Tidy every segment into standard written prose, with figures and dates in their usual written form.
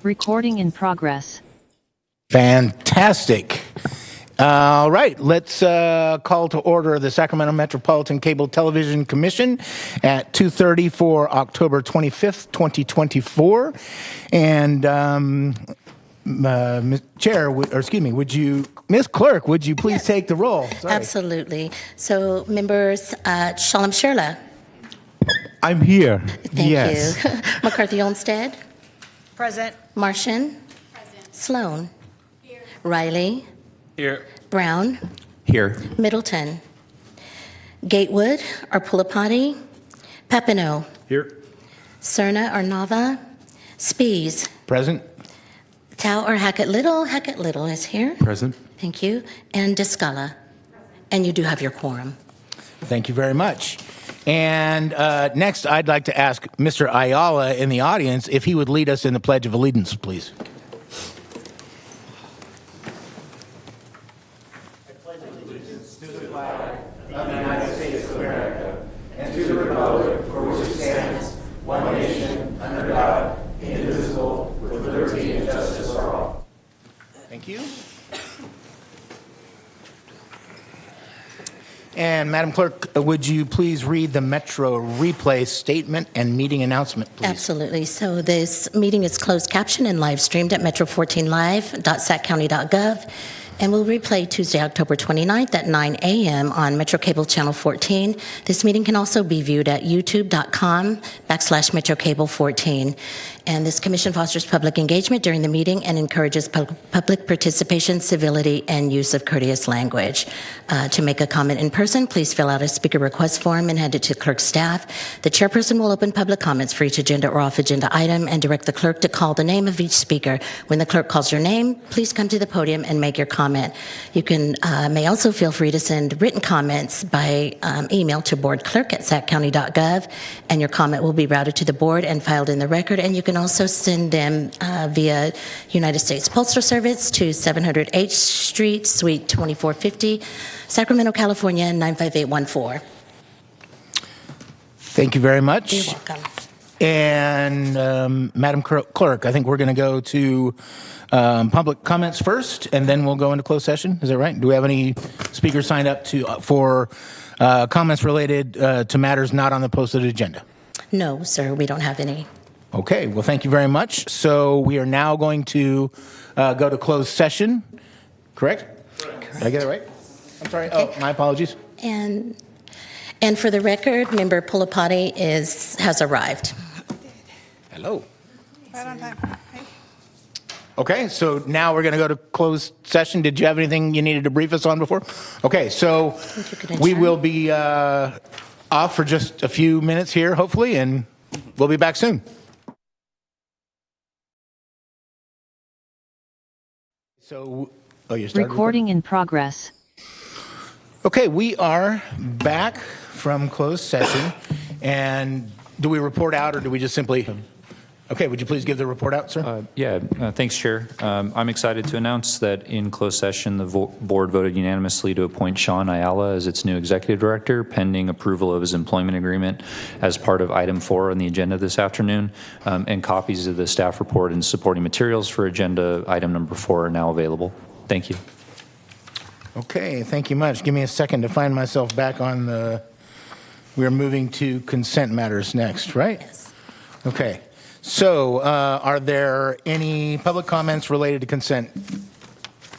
Recording in progress. Fantastic. All right, let's call to order the Sacramento Metropolitan Cable Television Commission at 2:30 for October 25th, 2024. And Ms. Clerk, would you please take the roll? Sorry. Absolutely. So, members, Shalom Sherla. I'm here. Thank Yes. you. McCarthy Olmsted. Present. Martian. Present. Sloan. Here. Riley. Here. Brown. Here. Middleton. Gatewood or Pulapati. Papineau. Here. Cerna or Nava. Spees. Present. Tau or Hackett Little. Hackett Little is here. Present. Thank you. And Descala. And you do have your quorum. Thank you very much. And next, I'd like to ask Mr. Ayala in the audience if he would lead us in the Pledge of Allegiance, please. I pledge allegiance to the flag of the United States of America and to the republic for which it stands, one nation, under God, indivisible, with liberty and justice for all. Thank you. And Madam Clerk, would you please read the Metro Replay statement and meeting announcement, please? Absolutely. So this meeting is closed captioned and live streamed at metro14live.saccounty.gov and will replay Tuesday, October 29th at 9 a.m. on MetroCable Channel 14. This meeting can also be viewed at youtube.com/MetroCable14. And this commission fosters public engagement during the meeting and encourages public participation, civility, and use of courteous language. To make a comment in person, please fill out a speaker request form and hand it to clerk staff. The chairperson will open public comments for each agenda or off-agenda item and direct the clerk to call the name of each speaker. When the clerk calls your name, please come to the podium and make your comment. You may also feel free to send written comments by email to boardclerk@saccounty.gov, and your comment will be routed to the board and filed in the record. And you can also send them via United States Postal Service to 700 H Street, Suite 2450, Sacramento, California, 95814. Thank you very much. You're welcome. And Madam Clerk, I think we're going to go to public comments first, and then we'll go into closed session. Is that right? Do we have any speakers signed up for comments related to matters not on the posted agenda? No, sir, we don't have any. Okay, well, thank you very much. So we are now going to go to closed session, correct? Did I get it right? I'm sorry. Okay. Oh, my apologies. And for the record, Member Pulapati has arrived. Hello. Right on time. Hey. Okay, so now we're going to go to closed session. Did you have anything you needed to brief us on before? Okay, so we will be off for just a few minutes here, hopefully, and we'll be back soon. So, you started Recording in progress. Okay, we are back from closed session, and do we report out, or do we just simply... Okay, would you please give the report out, sir? Thanks, Chair. I'm excited to announce that in closed session, the board voted unanimously to appoint Sean Ayala as its new executive director, pending approval of his employment agreement as part of item 4 on the agenda this afternoon, and copies of the staff report and supporting materials for agenda item number 4 are now available. Thank you. Okay, thank you much. Give me a second to find myself back on the... We're moving to consent matters next, right? Yes. Okay. So, are there any public comments related to consent?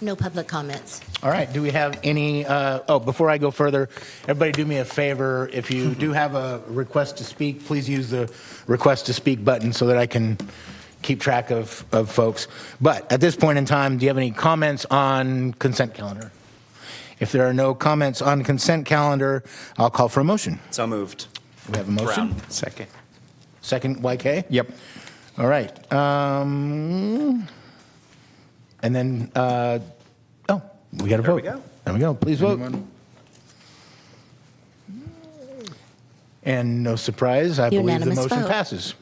No public comments. All right. Do we have any? Before I go further, everybody do me a favor. If you do have a request to speak, please use the request to speak button so that I can keep track of folks. But at this point in time, do you have any comments on consent calendar? If there are no comments on consent calendar, I'll call for a motion. So moved. We have a motion. Brown. Second. Second, YK? Yep. All right. And then, we got to vote. we go. There we go. Please vote. And no surprise, I believe the Unanimous motion vote. passes.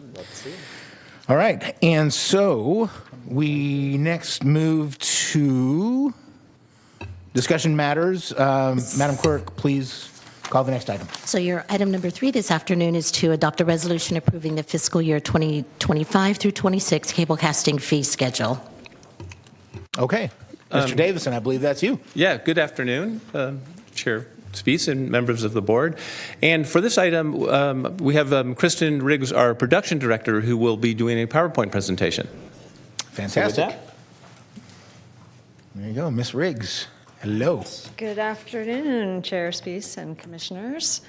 All right. And so we next move to discussion matters. Madam Clerk, please Call the next item. So your item number 3 this afternoon is to adopt a resolution approving the fiscal year 2025 through 26 cable casting fee schedule. Okay. Mr. Davison, I believe that's you. Yeah, good afternoon, Chair Spees and members of the board. And for this item, we have Kristen Riggs, our production director, who will be doing a PowerPoint presentation. Fantastic. There you go, Ms. Riggs. Hello. Good afternoon, Chair Spees and Commissioners.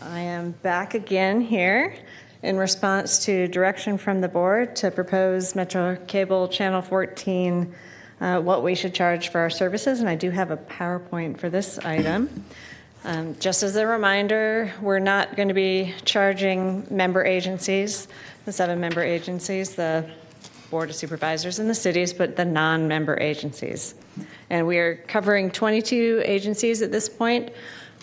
I am back again here in response to direction from the board to propose MetroCable Channel 14 what we should charge for our services, and I do have a PowerPoint for this item. Just as a reminder, we're not going to be charging member agencies, the 7 member agencies, the Board of Supervisors and the cities, but the non-member agencies. And we are covering 22 agencies at this point.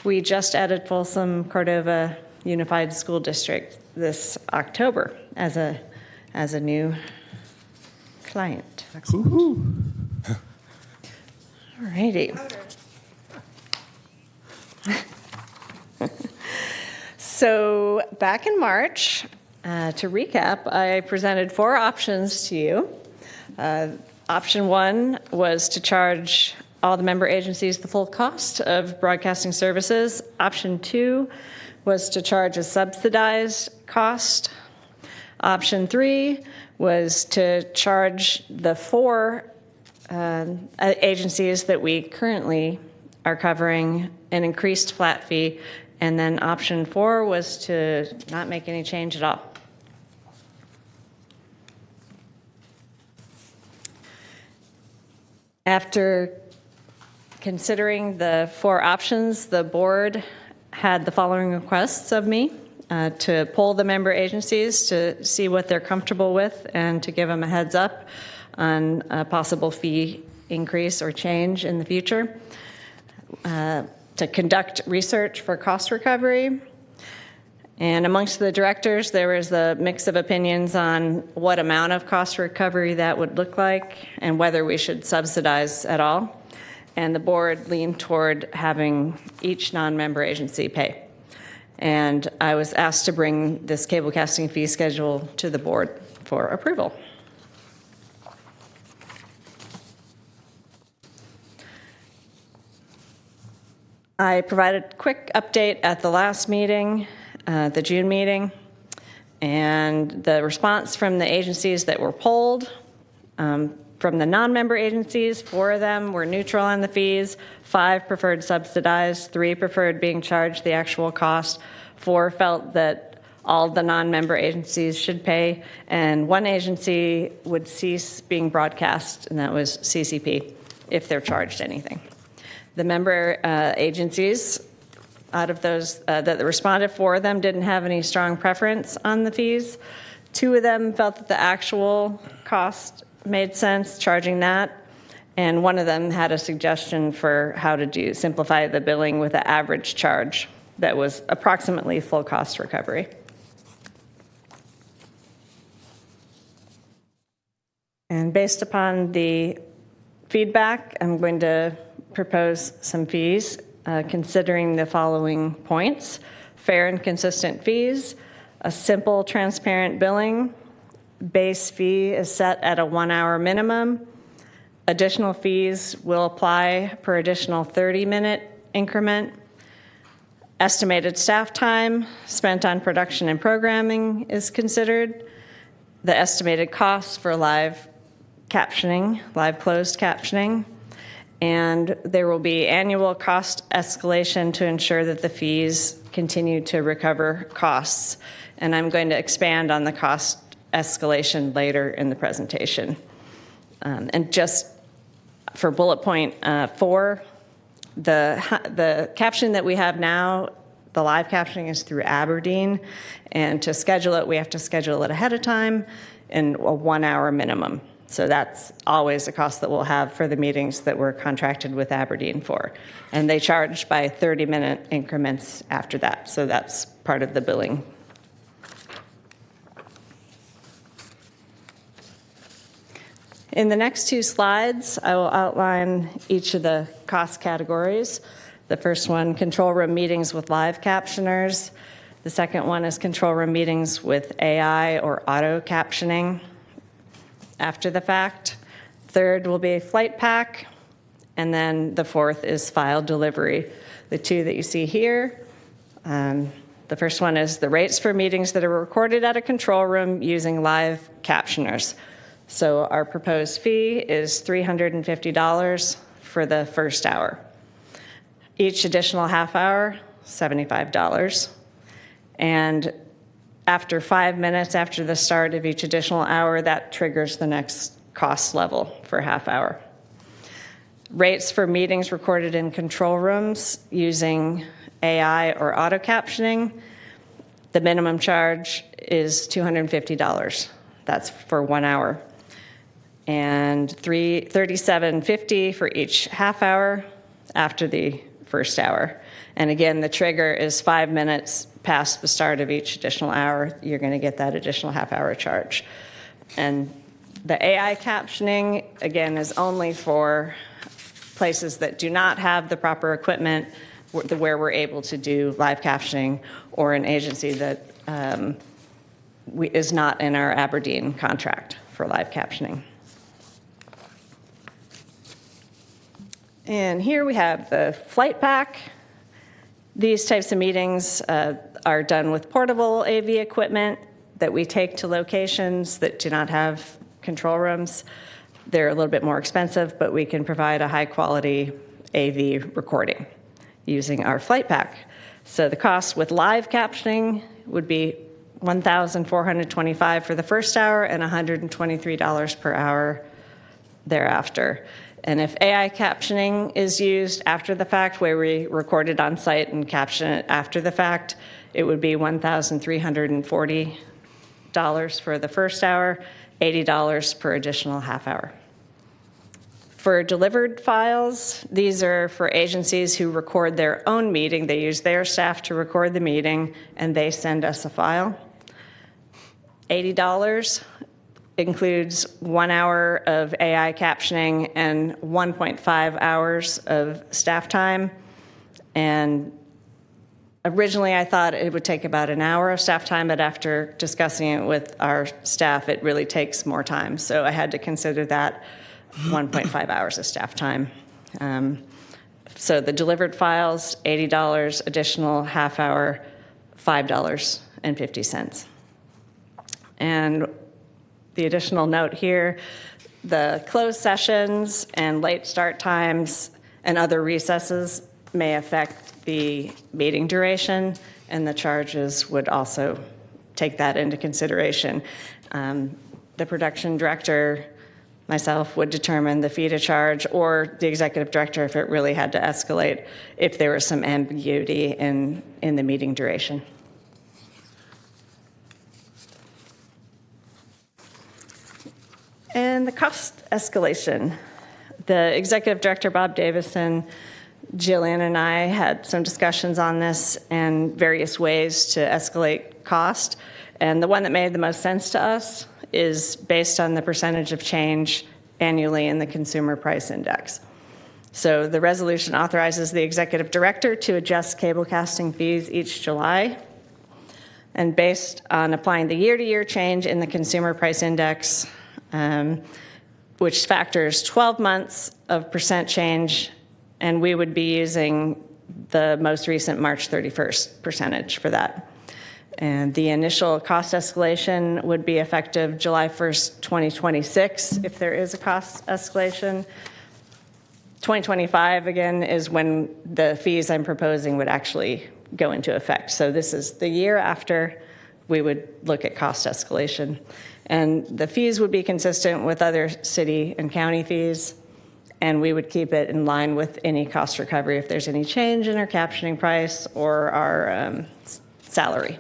We just added Folsom Cordova Unified School District this October as a new client. All righty. So back in March, to recap, I presented 4 options to you. Option 1 was to charge all the member agencies the full cost of broadcasting services. Option 2 was to charge a subsidized cost. Option 3 was to charge the 4 agencies that we currently are covering an increased flat fee. And then option 4 was to not make any change at all. After considering the 4 options, the board had the following requests of me: to poll the member agencies to see what they're comfortable with and to give them a heads up on a possible fee increase or change in the future, to conduct research for cost recovery. And amongst the directors, there was a mix of opinions on what amount of cost recovery that would look like and whether we should subsidize at all. And the board leaned toward having each non-member agency pay. And I was asked to bring this cable casting fee schedule to the board for approval. I provided a quick update at the last meeting, the June meeting, and the response from the agencies that were polled. From the non-member agencies, 4 of them were neutral on the fees, 5 preferred subsidized, 3 preferred being charged the actual cost, 4 felt that all the non-member agencies should pay, and 1 agency would cease being broadcast, and that was CCP, if they're charged anything. The member agencies, out of those that responded, 4 of them didn't have any strong preference on the fees. 2 of them felt that the actual cost made sense, charging that, and 1 of them had a suggestion for how to simplify the billing with an average charge that was approximately full cost recovery. And based upon the feedback, I'm going to propose some fees considering the following points: fair and consistent fees, a simple, transparent billing, base fee is set at a 1-hour minimum, additional fees will apply per additional 30-minute increment, estimated staff time spent on production and programming is considered, the estimated costs for live captioning, live closed captioning, and there will be annual cost escalation to ensure that the fees continue to recover costs. And I'm going to expand on the cost escalation later in the presentation. And just for bullet point 4, the captioning that we have now, the live captioning is through Aberdeen, and to schedule it, we have to schedule it ahead of time in a 1-hour minimum. So that's always a cost that we'll have for the meetings that we're contracted with Aberdeen for. And they charge by 30-minute increments after that. So that's part of the billing. In the next 2 slides, I will outline each of the cost categories. The first one, control room meetings with live captioners. The second one is control room meetings with AI or auto captioning after the fact. Third will be flight pack. And then the fourth is file delivery. The two that you see here. The first one is the rates for meetings that are recorded at a control room using live captioners. So our proposed fee is $350 for the first hour. Each additional half hour, $75. And after 5 minutes after the start of each additional hour, that triggers the next cost level for half hour. Rates for meetings recorded in control rooms using AI or auto captioning, the minimum charge is $250. That's for 1 hour. And $37.50 for each half hour after the first hour. And again, the trigger is 5 minutes past the start of each additional hour. You're going to get that additional half hour charge. And the AI captioning, again, is only for places that do not have the proper equipment where we're able to do live captioning, or an agency that is not in our Aberdeen contract for live captioning. And here we have the flight pack. These types of meetings are done with portable AV equipment that we take to locations that do not have control rooms. They're a little bit more expensive, but we can provide a high quality AV recording using our flight pack. So the cost with live captioning would be $1,425 for the first hour and $123 per hour thereafter. And if AI captioning is used after the fact, where we record it on site and caption it after the fact, it would be $1,340 for the first hour, $80 per additional half hour. For delivered files, these are for agencies who record their own meeting. They use their staff to record the meeting, and they send us a file. $80 includes 1 hour of AI captioning and 1.5 hours of staff time. And originally I thought it would take about an hour of staff time, but after discussing it with our staff, it really takes more time. So I had to consider that 1.5 hours of staff time. So the delivered files, $80, additional half hour, $5.50. And the additional note here, the closed sessions and late start times and other recesses may affect the meeting duration, and the charges would also take that into consideration. The production director, myself, would determine the fee to charge, or the executive director if it really had to escalate, if there was some ambiguity in the meeting duration. And the cost escalation. The executive director, Bob Davison, Jillian and I had some discussions on this and various ways to escalate cost. And the one that made the most sense to us is based on the percentage of change annually in the consumer price index. So the resolution authorizes the executive director to adjust cable casting fees each July. And based on applying the year-to-year change in the consumer price index, which factors 12 months of percent change, and we would be using the most recent March 31st percentage for that. And the initial cost escalation would be effective July 1st, 2026, if there is a cost escalation. 2025, again, is when the fees I'm proposing would actually go into effect. So this is the year after we would look at cost escalation. And the fees would be consistent with other city and county fees, and we would keep it in line with any cost recovery if there's any change in our captioning price or our salary.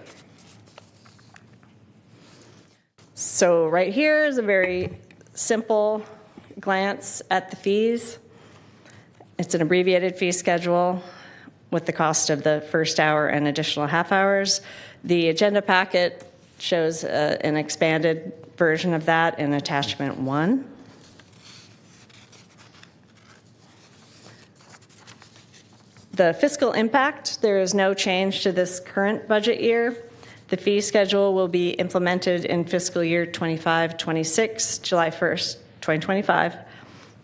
So right here is a very simple glance at the fees. It's an abbreviated fee schedule with the cost of the first hour and additional half hours. The agenda packet shows an expanded version of that in attachment 1. The fiscal impact, there is no change to this current budget year. The fee schedule will be implemented in fiscal year 25-26, July 1st, 2025.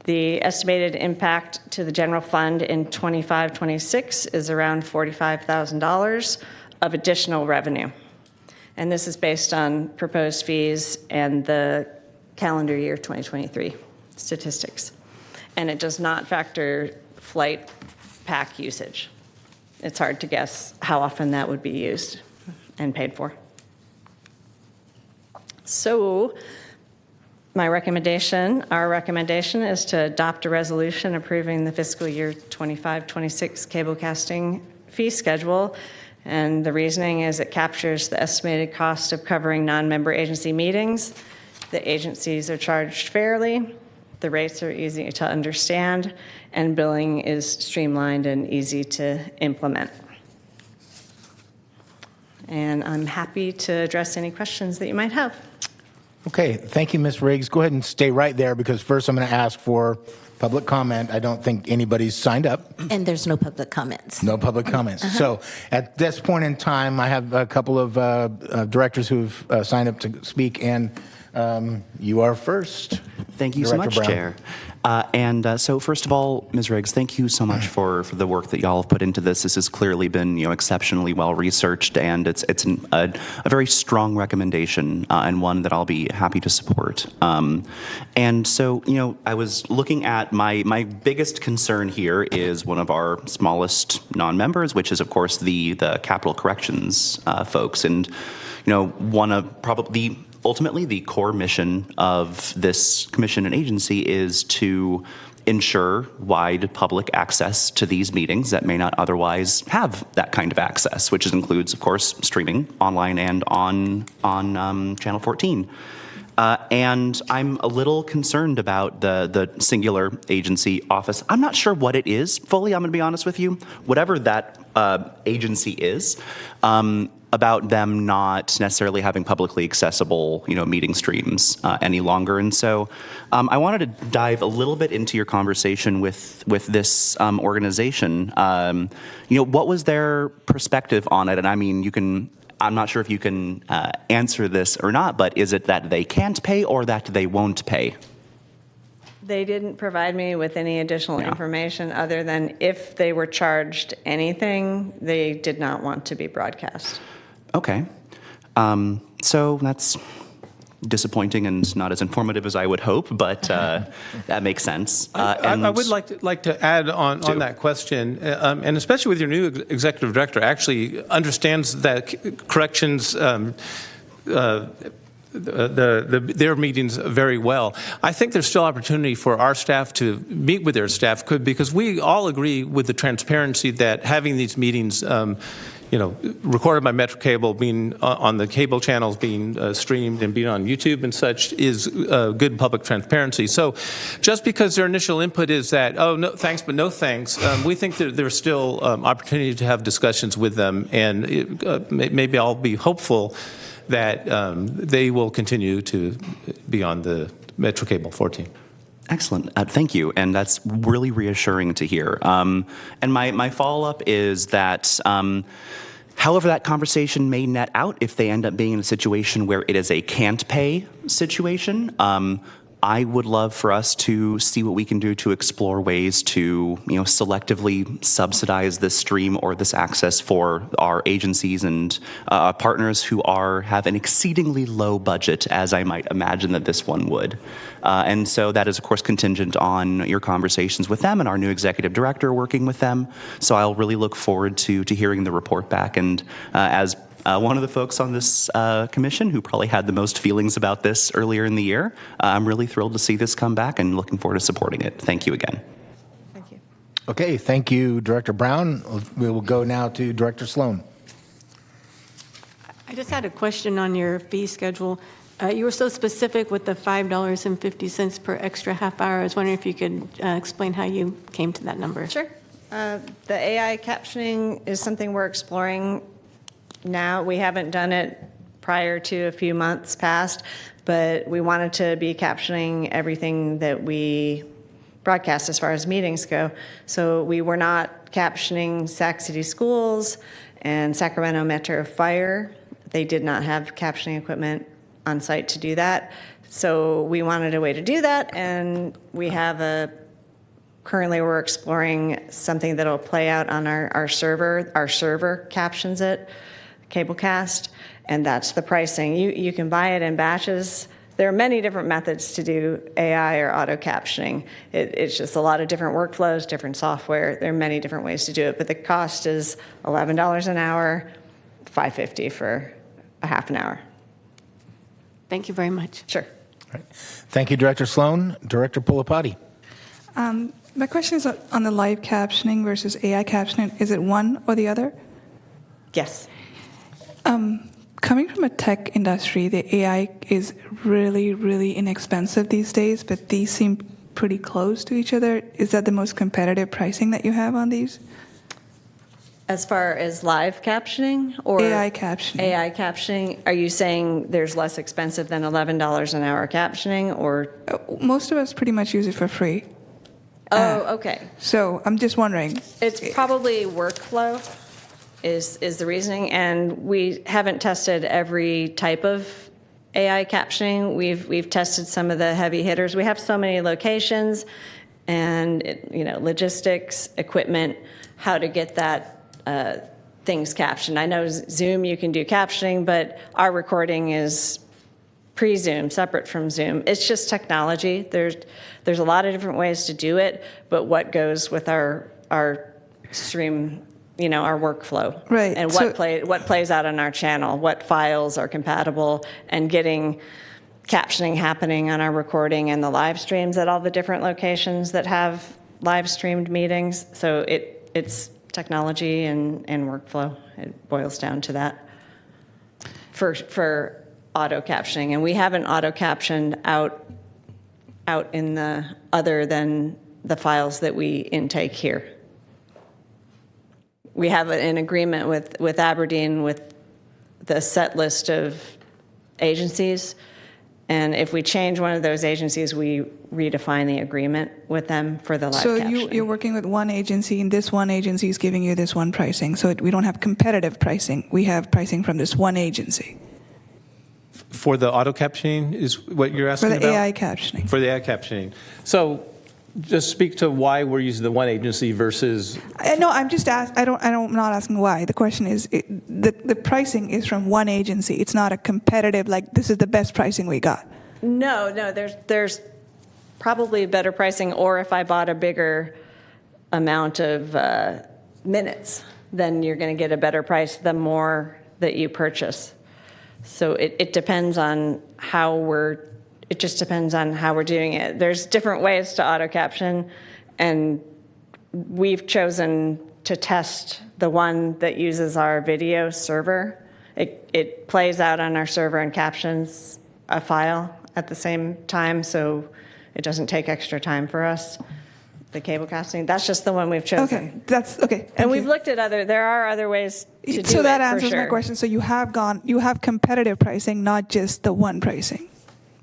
The estimated impact to the general fund in 25-26 is around $45,000 of additional revenue. And this is based on proposed fees and the calendar year 2023 statistics. And it does not factor flight pack usage. It's hard to guess how often that would be used and paid for. So our recommendation is to adopt a resolution approving the fiscal year 25-26 cablecasting fee schedule. And the reasoning is it captures the estimated cost of covering non-member agency meetings. The agencies are charged fairly. The rates are easy to understand, and billing is streamlined and easy to implement. And I'm happy to address any questions that you might have. Okay, thank you, Ms. Riggs. Go ahead and stay right there because first I'm going to ask for public comment. I don't think anybody's signed up. And there's no public comments. No public comments. So at this point in time, I have a couple of directors who've signed up to speak, and you are first. Thank you so Director much, Brown. Chair. So first of all, Ms. Riggs, thank you so much for the work that y'all have put into this. This has clearly been exceptionally well researched, and it's a very strong recommendation and one that I'll be happy to support. And so I was looking at my biggest concern here is one of our smallest non-members, which is of course the capital corrections folks, and one of probably ultimately, the core mission of this commission and agency is to ensure wide public access to these meetings that may not otherwise have that kind of access, which includes, of course, streaming online and on Channel 14. And I'm a little concerned about the singular agency office. I'm not sure what it is fully, I'm going to be honest with you. Whatever that agency is, about them not necessarily having publicly accessible, meeting streams any longer. And so I wanted to dive a little bit into your conversation with this organization. What was their perspective on it? And I mean, I'm not sure if you can answer this or not, but is it that they can't pay or that they won't pay? They didn't provide me with any additional information other than if they were charged anything, they did not want to be broadcast. Okay. So that's disappointing and not as informative as I would hope, but that makes sense. I would like to add on that question, and especially with your new executive director, actually understands that corrections their meetings very well. I think there's still opportunity for our staff to meet with their staff because we all agree with the transparency that having these meetings recorded by MetroCable, being on the cable channels, being streamed and being on YouTube and such is good public transparency. So just because their initial input is that, oh, no thanks, but no thanks, we think that there's still opportunity to have discussions with them, and maybe I'll be hopeful that they will continue to be on the MetroCable 14. Excellent. Thank you. And that's really reassuring to hear. And my follow-up is that however that conversation may net out, if they end up being in a situation where it is a can't pay situation, I would love for us to see what we can do to explore ways to, selectively subsidize this stream or this access for our agencies and partners who have an exceedingly low budget, as I might imagine that this one would. And so that is, of course, contingent on your conversations with them and our new executive director working with them. So I'll really look forward to hearing the report back. And as one of the folks on this commission who probably had the most feelings about this earlier in the year, I'm really thrilled to see this come back and looking forward to supporting it. Thank you again. Thank you. Okay, thank you, Director Brown. We will go now to Director Sloan. I just had a question on your fee schedule. You were so specific with the $5.50 per extra half hour. I was wondering if you could explain how you came to that number. Sure. The AI captioning is something we're exploring now. We haven't done it prior to a few months past, but we wanted to be captioning everything that we broadcast as far as meetings go. So we were not captioning Sac City Schools and Sacramento Metro Fire. They did not have captioning equipment on site to do that. So we wanted a way to do that, and we have currently we're exploring something that'll play out on our server. Our server captions it, Cablecast, and that's the pricing. You can buy it in batches. There are many different methods to do AI or auto captioning. It's just a lot of different workflows, different software. There are many different ways to do it, but the cost is $11 an hour, $5.50 for a half an hour. Thank you very much. Sure. All right. Thank you, Director Sloan. Director Pulapati. My question is on the live captioning versus AI captioning. Is it one or the other? Yes. Coming from a tech industry, the AI is really, really inexpensive these days, but these seem pretty close to each other. Is that the most competitive pricing that you have on these? As far as live captioning or AI captioning. AI captioning, are you saying there's less expensive than $11 an hour captioning, or? Most of us pretty much use it for free. Oh, okay. So I'm just wondering. It's probably workflow is the reasoning, and we haven't tested every type of AI captioning. We've tested some of the heavy hitters. We have so many locations, and logistics, equipment, how to get that things captioned. I know Zoom you can do captioning, but our recording is pre-Zoom, separate from Zoom. It's just technology. There's a lot of different ways to do it, but what goes with our stream, our workflow, right? And what plays out on our channel, what files are compatible, and getting captioning happening on our recording and the live streams at all the different locations that have live streamed meetings. So it's technology and workflow. It boils down to that for auto captioning, and we haven't auto captioned out in the other than the files that we intake here. We have an agreement with Aberdeen with the set list of agencies, and if we change one of those agencies, we redefine the agreement with them for the live captioning. So you're working with one agency, and this one agency is giving you this one pricing. So we don't have competitive pricing. We have pricing from this one agency. For the auto captioning is what you're asking about? For the AI captioning. For the AI captioning. So just speak to why we're using the one agency versus... No, I'm just I'm not asking why. The question is, the pricing is from one agency. It's not a competitive, like, this is the best pricing we got. No, there's probably better pricing, or if I bought a bigger amount of minutes, then you're going to get a better price the more that you purchase. So it depends on how we're doing it. There's different ways to auto caption, and we've chosen to test the one that uses our video server. It plays out on our server and captions a file at the same time, so it doesn't take extra time for us. The cable casting, that's just the one we've chosen. Okay, that's okay. And we've looked at there are other ways to do it. So that answers for sure. my question. So you have competitive pricing, not just the one pricing.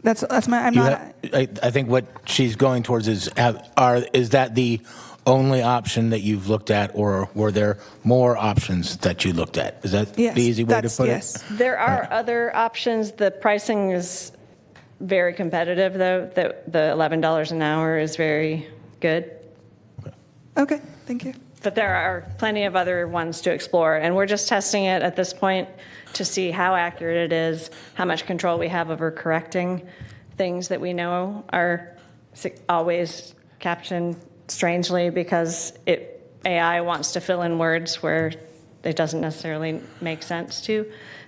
That's my. I think what she's going towards is that the only option that you've looked at, or were there more options that you looked at? Is that the easy way to put it? There are other options. The pricing is very competitive, though. The $11 an hour is very good. Okay, thank you. But there are plenty of other ones to explore, and we're just testing it at this point to see how accurate it is, how much control we have over correcting things that we know are always captioned strangely because AI wants to fill in words where it doesn't necessarily make sense to.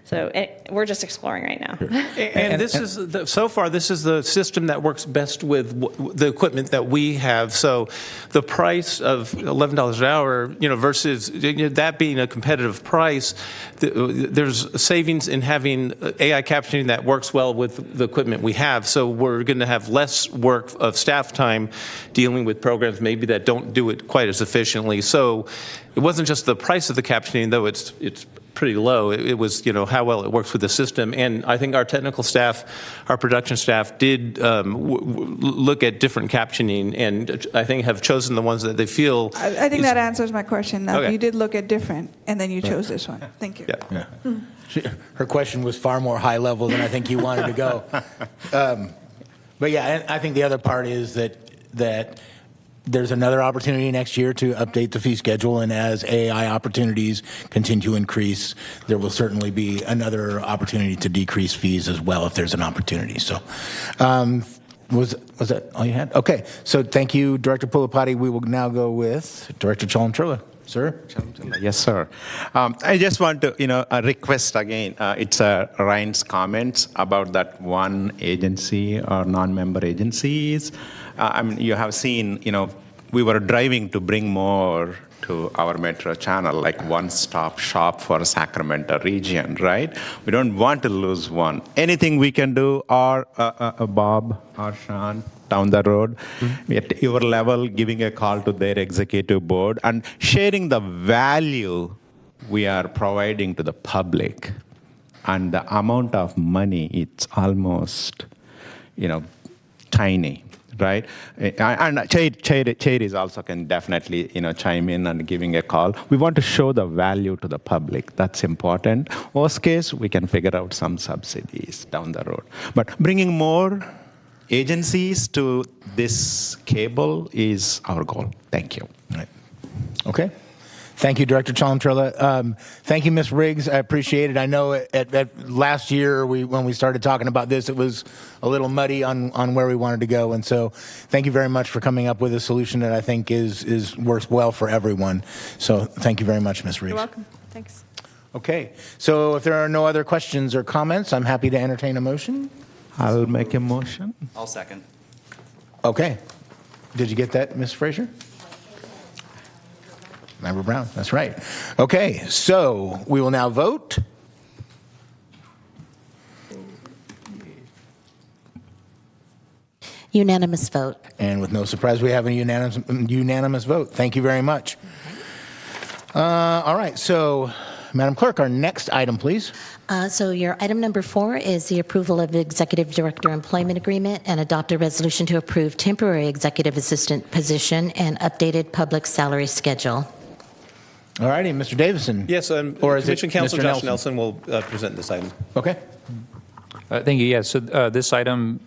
So we're just exploring right now. And this is so far this is the system that works best with the equipment that we have. So the price of $11 an hour, versus that being a competitive price, there's savings in having AI captioning that works well with the equipment we have. So we're going to have less work of staff time dealing with programs maybe that don't do it quite as efficiently. So it wasn't just the price of the captioning, though it's pretty low. It was, how well it works with the system. And I think our technical staff, our production staff did look at different captioning and I think have chosen the ones that they feel. I think that answers my question. Now, Okay. You did look at different, and then you chose this one. Thank you. Yeah. Her question was far more high level than I think you wanted to go. But yeah, and I think the other part is that there's another opportunity next year to update the fee schedule, and as AI opportunities continue to increase, there will certainly be another opportunity to decrease fees as well if there's an opportunity. So, was that all you had? Okay. So thank you, Director Pulapati. We will now go with Director Chalantrilla. Sir? Yes, sir. I just want to, request again. It's Ryan's comments about that one agency or non-member agencies. You have seen, we were driving to bring more to our Metro channel, like one-stop shop for Sacramento region, right? We don't want to lose one. Anything we can do, or Bob or Sean down the road, at your level, giving a call to their executive board and sharing the value we are providing to the public. And the amount of money, it's almost, tiny. Right, and Chair is also can definitely chime in and giving a call. We want to show the value to the public. That's important. Worst case, we can figure out some subsidies down the road. But bringing more agencies to this cable is our goal. Thank you. Right. Okay. Thank you, Director Chalantrilla. Thank you, Ms. Riggs. I appreciate it. I know at last year when we started talking about this, it was a little muddy on where we wanted to go. And so thank you very much for coming up with a solution that I think works well for everyone. So thank you very much, Ms. Riggs. You're welcome. Thanks. Okay. So if there are no other questions or comments, I'm happy to entertain a motion. I'll make a motion. I'll second. Okay. Did you get that, Ms. Frazier? Member Brown, that's right. Okay, so we will now vote. Unanimous vote. And with no surprise, we have a unanimous vote. Thank you very much. All right, so Madam Clerk, our next item, please. So your item number 4 is the approval of Executive Director Employment Agreement and adopt a resolution to approve temporary executive assistant position and updated public salary schedule. All righty, Mr. Davison. Yes, Or is it Commission Counsel Mr. Josh Nelson? Nelson will present this item. Okay. Thank you. Yeah, so this item,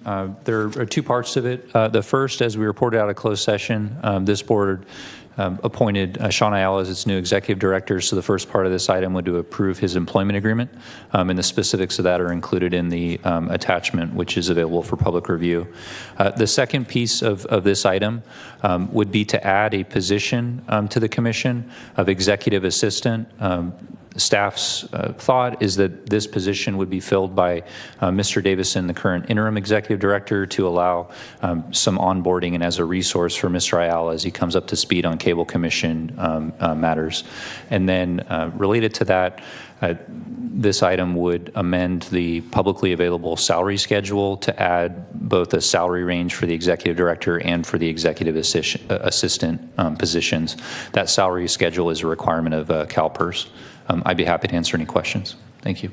there are two parts of it. The first, as we reported out of closed session, this board appointed Sean Ayala as its new executive director. So the first part of this item would to approve his employment agreement, and the specifics of that are included in the attachment, which is available for public review. The second piece of this item would be to add a position to the commission of executive assistant. Staff's thought is that this position would be filled by Mr. Davison, the current interim executive director, to allow some onboarding and as a resource for Mr. Ayala as he comes up to speed on cable commission matters. And then related to that, this item would amend the publicly available salary schedule to add both a salary range for the executive director and for the executive assistant positions. That salary schedule is a requirement of CalPERS. I'd be happy to answer any questions. Thank you.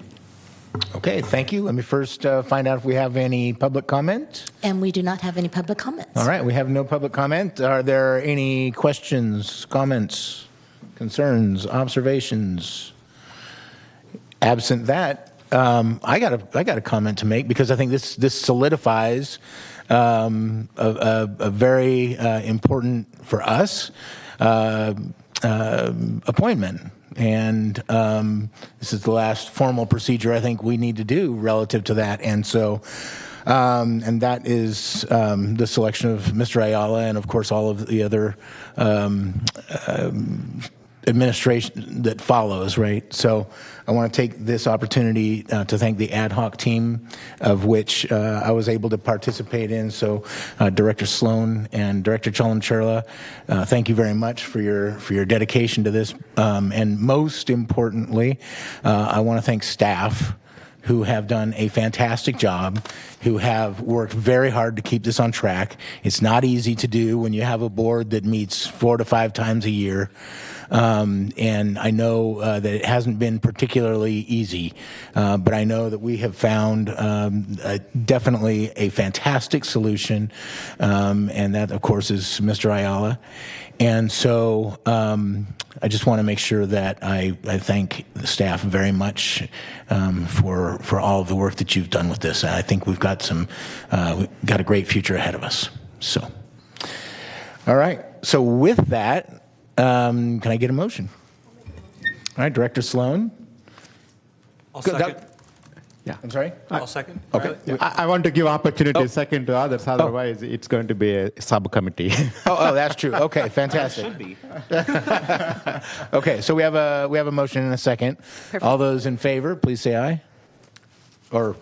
Okay, thank you. Let me first find out if we have any public comment. And we do not have any public comments. All right, we have no public comment. Are there any questions, comments, concerns, observations? Absent that, I got a comment to make because I think this solidifies a very important for us appointment. And this is the last formal procedure I think we need to do relative to that. And so, and that is the selection of Mr. Ayala and, of course, all of the other administration that follows, right? So I want to take this opportunity to thank the ad hoc team of which I was able to participate in. So Director Sloan and Director Chalantrilla, thank you very much for your dedication to this. And most importantly, I want to thank staff who have done a fantastic job, who have worked very hard to keep this on track. It's not easy to do when you have a board that meets 4 to 5 times a year. And I know that it hasn't been particularly easy, but I know that we have found definitely a fantastic solution, and that, of course, is Mr. Ayala. And so I just want to make sure that I thank the staff very much for all of the work that you've done with this. And I think we've got a great future ahead of us. So, all right. So with that, can I get a motion? All right, Director Sloan. I'll second. Yeah. I'm sorry? I'll second. Okay. I want to give opportunity second to others, otherwise it's going to be a subcommittee. Oh, that's true. Okay, fantastic. Should be. Okay, so we have a motion and a second. All those in favor, please say aye. Or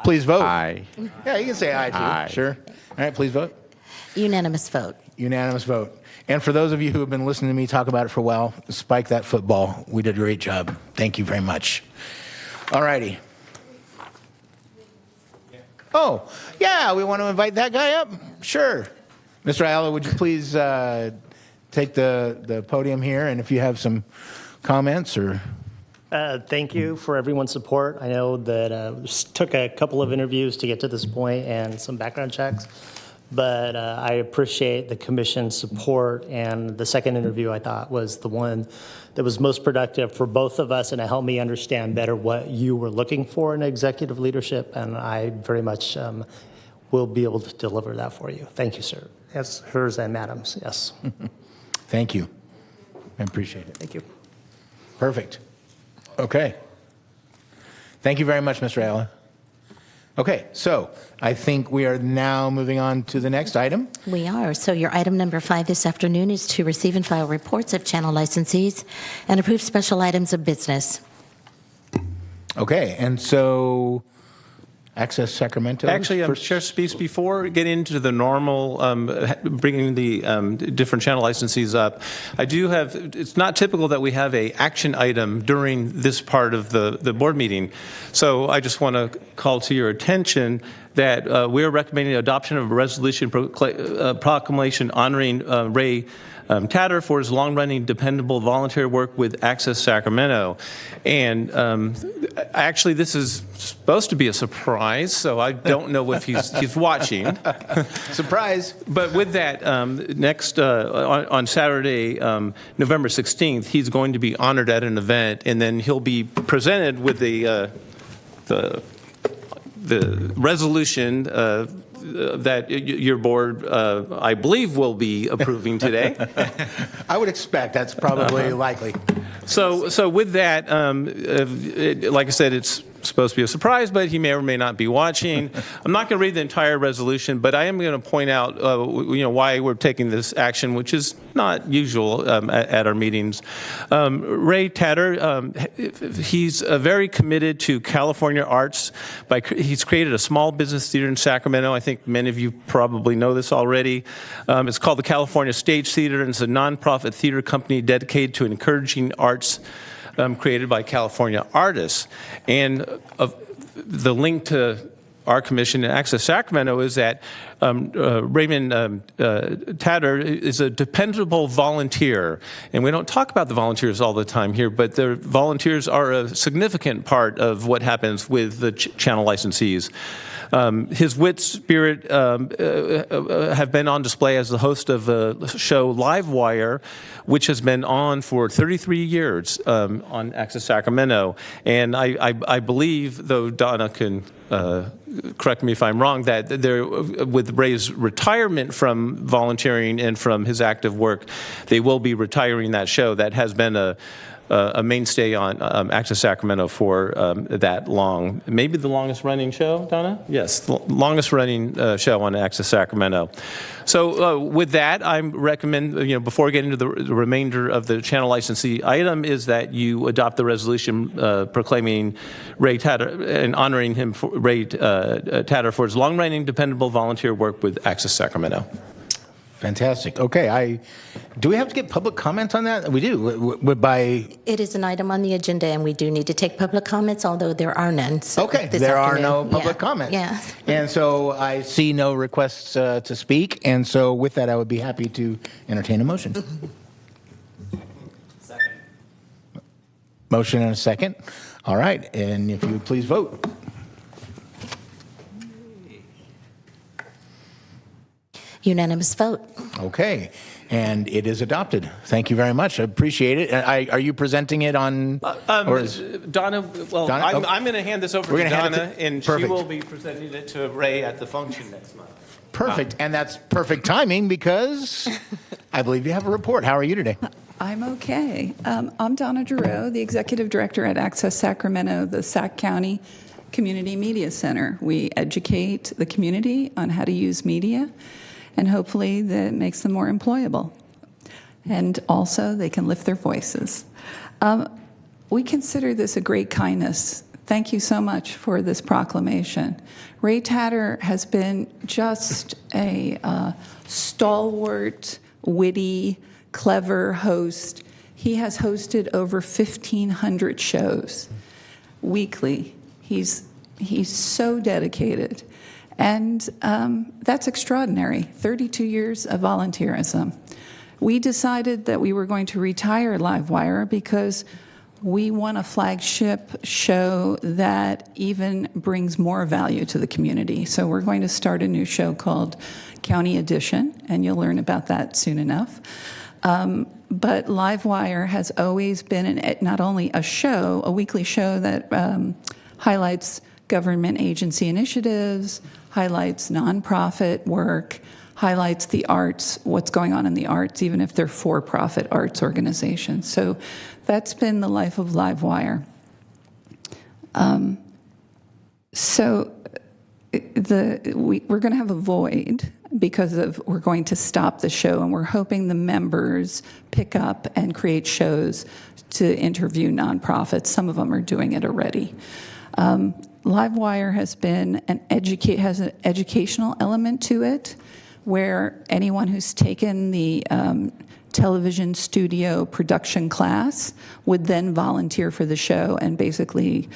please vote. Aye. Yeah, you can say aye too. Aye. Sure. All right, please vote. Unanimous vote. Unanimous vote. And for those of you who have been listening to me talk about it for a while, spike that football. We did a great job. Thank you very much. All righty. Oh, yeah, we want to invite that guy up? Sure. Mr. Ayala, would you please take the podium here, and if you have some comments or... Thank you for everyone's support. I know that it took a couple of interviews to get to this point and some background checks, but I appreciate the commission's support, and the second interview I thought was the one that was most productive for both of us, and it helped me understand better what you were looking for in executive leadership, and I very much will be able to deliver that for you. Thank you, sir. Yes, sirs and madams, yes. Thank you. I appreciate it. Thank you. Perfect. Okay. Thank you very much, Mr. Ayala. Okay, so I think we are now moving on to the next item. We are. So your item number 5 this afternoon is to receive and file reports of channel licensees and approve special items of business. Okay, and so Access Sacramento. Actually, Chair Speaks, before getting into the normal, bringing the different channel licensees up, I do have, it's not typical that we have a action item during this part of the board meeting. So I just want to call to your attention that we are recommending adoption of a resolution proclamation honoring Ray Tatter for his long-running dependable volunteer work with Access Sacramento. And actually, this is supposed to be a surprise, so I don't know if he's watching. Surprise. But with that, next on Saturday, November 16th, he's going to be honored at an event, and then he'll be presented with the resolution that your board, I believe, will be approving today. I would expect that's probably likely. So with that, like I said, it's supposed to be a surprise, but he may or may not be watching. I'm not going to read the entire resolution, but I am going to point out, why we're taking this action, which is not usual at our meetings. Ray Tatter, he's very committed to California arts. He's created a small business theater in Sacramento. I think many of you probably know this already. It's called the California Stage Theater, and it's a nonprofit theater company dedicated to encouraging arts created by California artists. And the link to our commission and Access Sacramento is that Raymond Tatter is a dependable volunteer. And we don't talk about the volunteers all the time here, but the volunteers are a significant part of what happens with the channel licensees. His wit, spirit have been on display as the host of the show Livewire, which has been on for 33 years on Access Sacramento. And I believe, though Donna can correct me if I'm wrong, that with Ray's retirement from volunteering and from his active work, they will be retiring that show. That has been a mainstay on Access Sacramento for that long. Maybe the longest running show, Donna? Yes, the longest running show on Access Sacramento. So with that, I recommend, before getting into the remainder of the channel licensee item, is that you adopt the resolution proclaiming Ray Tatter and honoring him, Ray Tatter, for his long-running dependable volunteer work with Access Sacramento. Fantastic. Okay, do we have to get public comments on that? We do. It is an item on the agenda, and we do need to take public comments, although there are none. Okay, there are no public comments. Yeah. And so I see no requests to speak, and so with that, I would be happy to entertain a motion. Motion and a second. All right, and if you would please vote. Unanimous vote. Okay, and it is adopted. Thank you very much. I appreciate it. Are you presenting it on? Or is, Donna, well, Donna? I'm going to hand this over We're to gonna hand it Donna, to- and Perfect. she will be presenting it to Ray at the function next month. perfect, and that's perfect timing because I believe you have a report. How are you today? I'm okay. I'm Donna Giroux, the Executive Director at Access Sacramento, the Sac County Community Media Center. We educate the community on how to use media, and hopefully that makes them more employable. And also, they can lift their voices. We consider this a great kindness. Thank you so much for this proclamation. Ray Tatter has been just a stalwart, witty, clever host. He has hosted over 1,500 shows weekly. He's so dedicated. And that's extraordinary, 32 years of volunteerism. We decided that we were going to retire Livewire because we want a flagship show that even brings more value to the community. So we're going to start a new show called County Edition, and you'll learn about that soon enough. But Livewire has always been not only a show, a weekly show that highlights government agency initiatives, highlights nonprofit work, highlights the arts, what's going on in the arts, even if they're for-profit arts organizations. So that's been the life of Livewire. We're going to have a void because we're going to stop the show, and we're hoping the members pick up and create shows to interview nonprofits. Some of them are doing it already. Livewire has an educational element to it, where anyone who's taken the television studio production class would then volunteer for the show and basically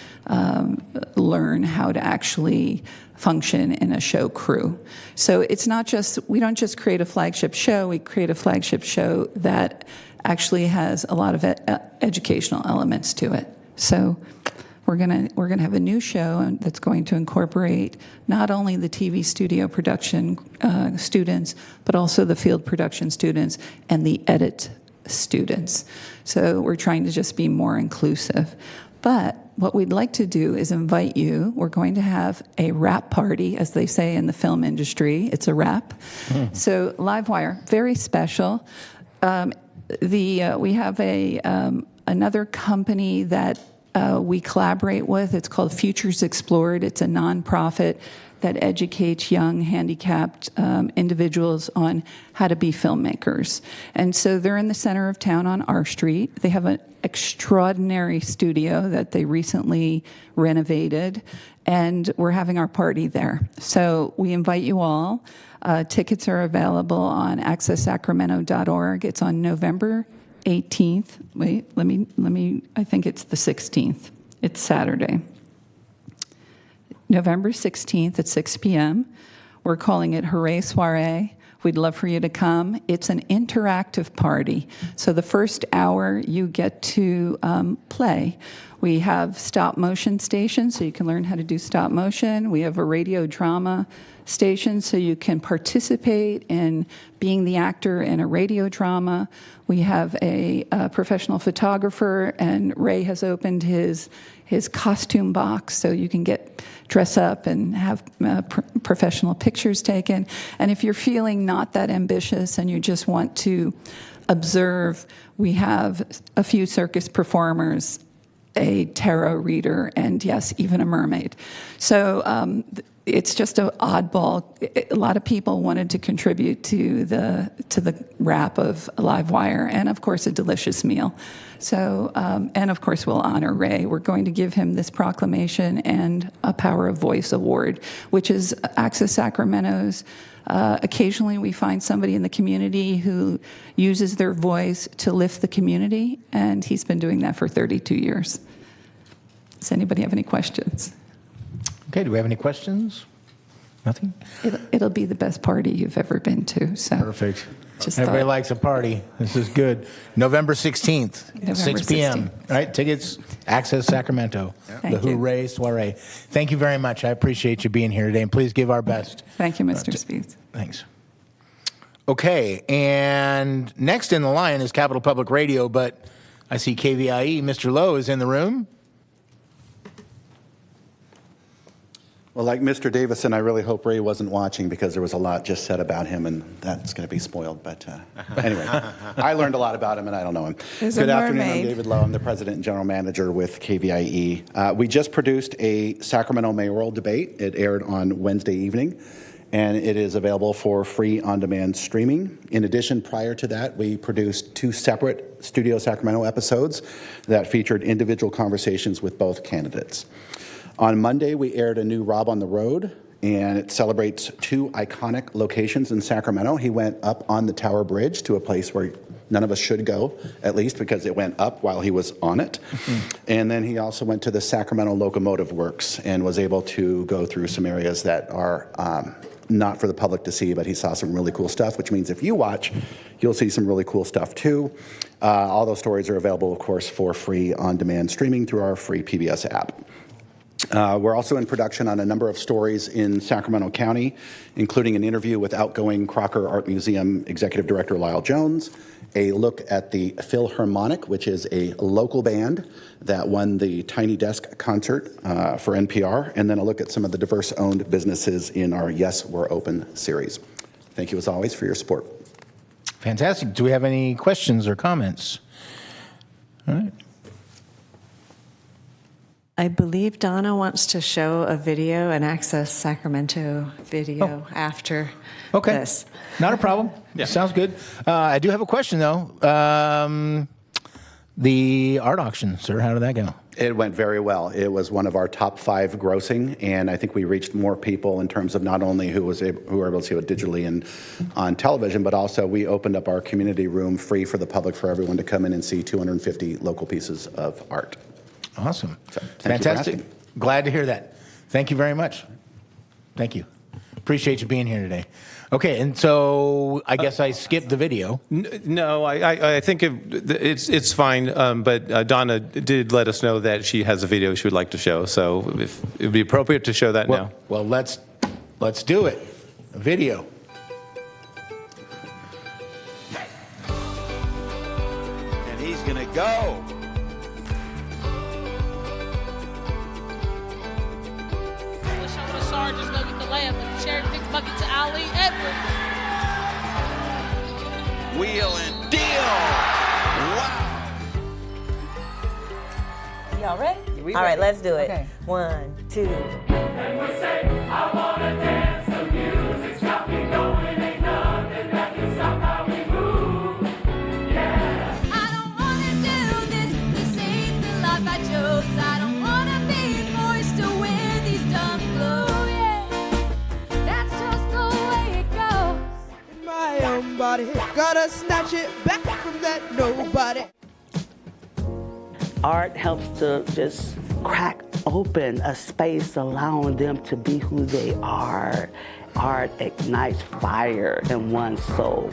learn how to actually function in a show crew. So it's not just, we don't just create a flagship show, we create a flagship show that actually has a lot of educational elements to it. So we're gonna have a new show that's going to incorporate not only the TV studio production students, but also the field production students and the edit students. So we're trying to just be more inclusive. But what we'd like to do is invite you. We're going to have a wrap party, as they say in the film industry. It's a wrap. So Livewire, very special. We have another company that we collaborate with. It's called Futures Explored. It's a nonprofit that educates young handicapped individuals on how to be filmmakers. And so they're in the center of town on R Street. They have an extraordinary studio that they recently renovated, and we're having our party there. So we invite you all. Tickets are available on accesssacramento.org. It's on November 18th. Wait, let me, I think it's the 16th. It's Saturday. November 16th at 6 p.m. We're calling it Hooray Soiree. We'd love for you to come. It's an interactive party. So the first hour you get to play. We have stop motion stations, so you can learn how to do stop motion. We have a radio drama station, so you can participate in being the actor in a radio drama. We have a professional photographer, and Ray has opened his costume box, so you can dress up and have professional pictures taken. And if you're feeling not that ambitious and you just want to observe, we have a few circus performers, a tarot reader, and yes, even a mermaid. So it's just an oddball. A lot of people wanted to contribute to the wrap of Livewire, and of course a delicious meal. So, and of course we'll honor Ray. We're going to give him this proclamation and a Power of Voice award, which is Access Sacramento's. Occasionally we find somebody in the community who uses their voice to lift the community, and he's been doing that for 32 years. Does anybody have any questions? Okay, do we have any questions? Nothing? It'll be the best party you've ever been to. So Perfect. Just Everybody thought- likes a party. This is good. November 16th, November 6 p.m. 16th. All right, tickets, Access Sacramento, the Thank you. Hooray Soiree. Thank you very much. I appreciate you being here today, and please give our best. Thank you, Mr. Speeds. Thanks. Okay, and next in the line is Capital Public Radio, but I see KVIE. Mr. Lowe is in the room. Well, like Mr. Davison, I really hope Ray wasn't watching because there was a lot just said about him, and that's going to be spoiled. But anyway, I learned a lot about him, and I don't know him. There's Good a afternoon. I'm mermaid. David Lowe. I'm the president and general manager with KVIE. We just produced a Sacramento mayoral debate. It aired on Wednesday evening, and it is available for free on-demand streaming. In addition, prior to that, we produced 2 separate Studio Sacramento episodes that featured individual conversations with both candidates. On Monday, we aired a new Rob on the Road, and it celebrates 2 iconic locations in Sacramento. He went up on the Tower Bridge to a place where none of us should go, at least because it went up while he was on it. And then he also went to the Sacramento Locomotive Works and was able to go through some areas that are not for the public to see, but he saw some really cool stuff, which means if you watch, you'll see some really cool stuff too. All those stories are available, of course, for free on-demand streaming through our free PBS app. We're also in production on a number of stories in Sacramento County, including an interview with outgoing Crocker Art Museum Executive Director Lyle Jones, a look at the Philharmonic, which is a local band that won the Tiny Desk concert for NPR, and then a look at some of the diverse-owned businesses in our Yes, We're Open series. Thank you, as always, for your support. Fantastic. Do we have any questions or comments? All right. I believe Donna wants to show a video, an Access Sacramento video after this. Not a problem. Sounds good. I do have a question, though. The art auction, sir, how did that go? It went very well. It was one of our top 5 grossing, and I think we reached more people in terms of not only who were able to see it digitally and on television, but also we opened up our community room free for the public, for everyone to come in and see 250 local pieces of art. Awesome. So, Fantastic. Glad to hear that. Thank you very much. Thank you. Appreciate you being here today. Okay, and so I guess I skipped the video. No, I think it's fine, but Donna did let us know that she has a video she would like to show, so if it would be appropriate to show that now. Well, let's do it. A video. And he's going to go. Sargent's gonna get the layup, but the cherry pick bucket to Ali Edwards. Wheel and deal. Wow. Y'all ready? All right, let's do it. Okay. 1, 2. And we say, I wanna dance, the music's got me going, ain't nothing that can stop how we move. Yeah. I don't wanna do this ain't the life I chose. I don't wanna be forced to wear these dumb clothes. That's just the way it goes. In my own body, gotta snatch it back from that nobody. Art helps to just crack open a space, allowing them to be who they are. Art ignites fire in one's soul.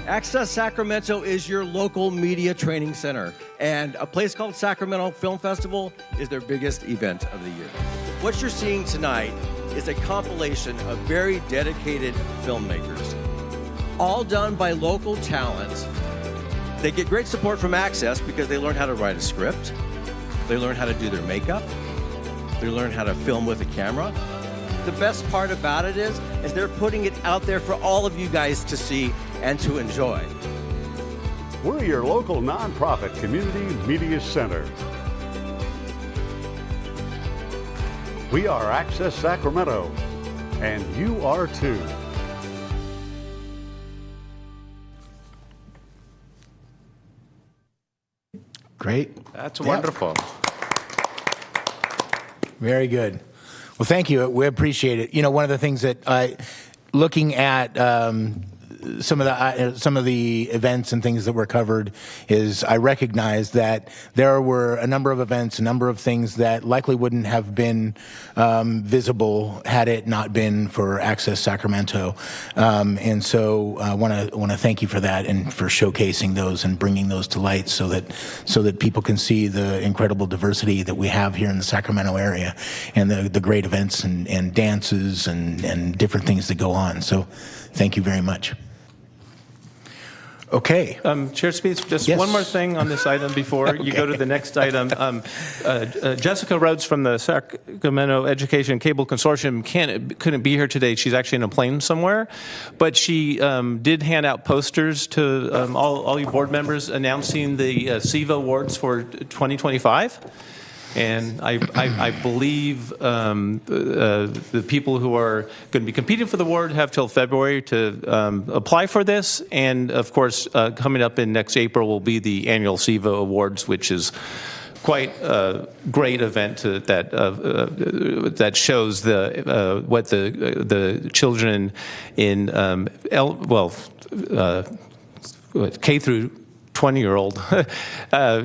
Access Sacramento is your local media training center, and a place called Sacramento Film Festival is their biggest event of the year. What you're seeing tonight is a compilation of very dedicated filmmakers, all done by local talent. They get great support from Access because they learn how to write a script, they learn how to do their makeup, they learn how to film with a camera. The best part about it is they're putting it out there for all of you guys to see and to enjoy. We're your local nonprofit community media center. We are Access Sacramento, and you are too. Great. That's Yeah. wonderful. Very good. Well, thank you. We appreciate it. You know, one of the things that looking at some of the events and things that were covered is I recognize that there were a number of events, a number of things that likely wouldn't have been visible had it not been for Access Sacramento. And so I want to thank you for that and for showcasing those and bringing those to light so that people can see the incredible diversity that we have here in the Sacramento area and the great events and dances and different things that go on. So thank you very much. Okay. Chair Speeds, just Yes. one more thing on this item before you go to the next item. Jessica Rhodes from the Sacramento Education Cable Consortium couldn't be here today. She's actually in a plane somewhere. But she did hand out posters to all you board members announcing the SEVA Awards for 2025. And I believe the people who are going to be competing for the award have till February to apply for this. And of course, coming up in next April will be the annual SEVA Awards, which is quite a great event that shows what the children in K through 20-year-old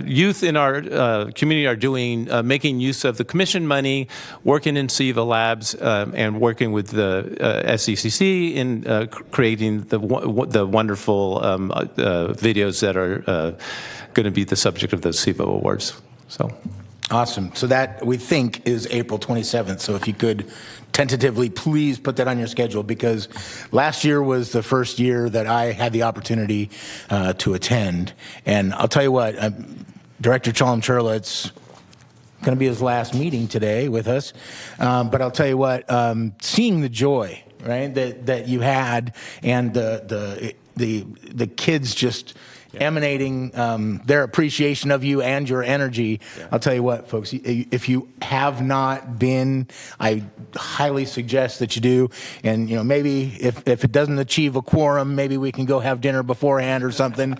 youth in our community are doing, making use of the commission money, working in SEVA labs, and working with the SECC in creating the wonderful videos that are going to be the subject of the SEVA Awards. So. Awesome. So that, we think, is April 27th. So if you could tentatively please put that on your schedule, because last year was the first year that I had the opportunity to attend. And I'll tell you what, Director Chalam-Churla, it's going to be his last meeting today with us. But I'll tell you what, seeing the joy, right, that you had, and the kids just emanating their appreciation of you and your energy. Yeah. I'll tell you what, folks, if you have not been, I highly suggest that you do. And, you know, maybe if it doesn't achieve a quorum, maybe we can go have dinner beforehand or something.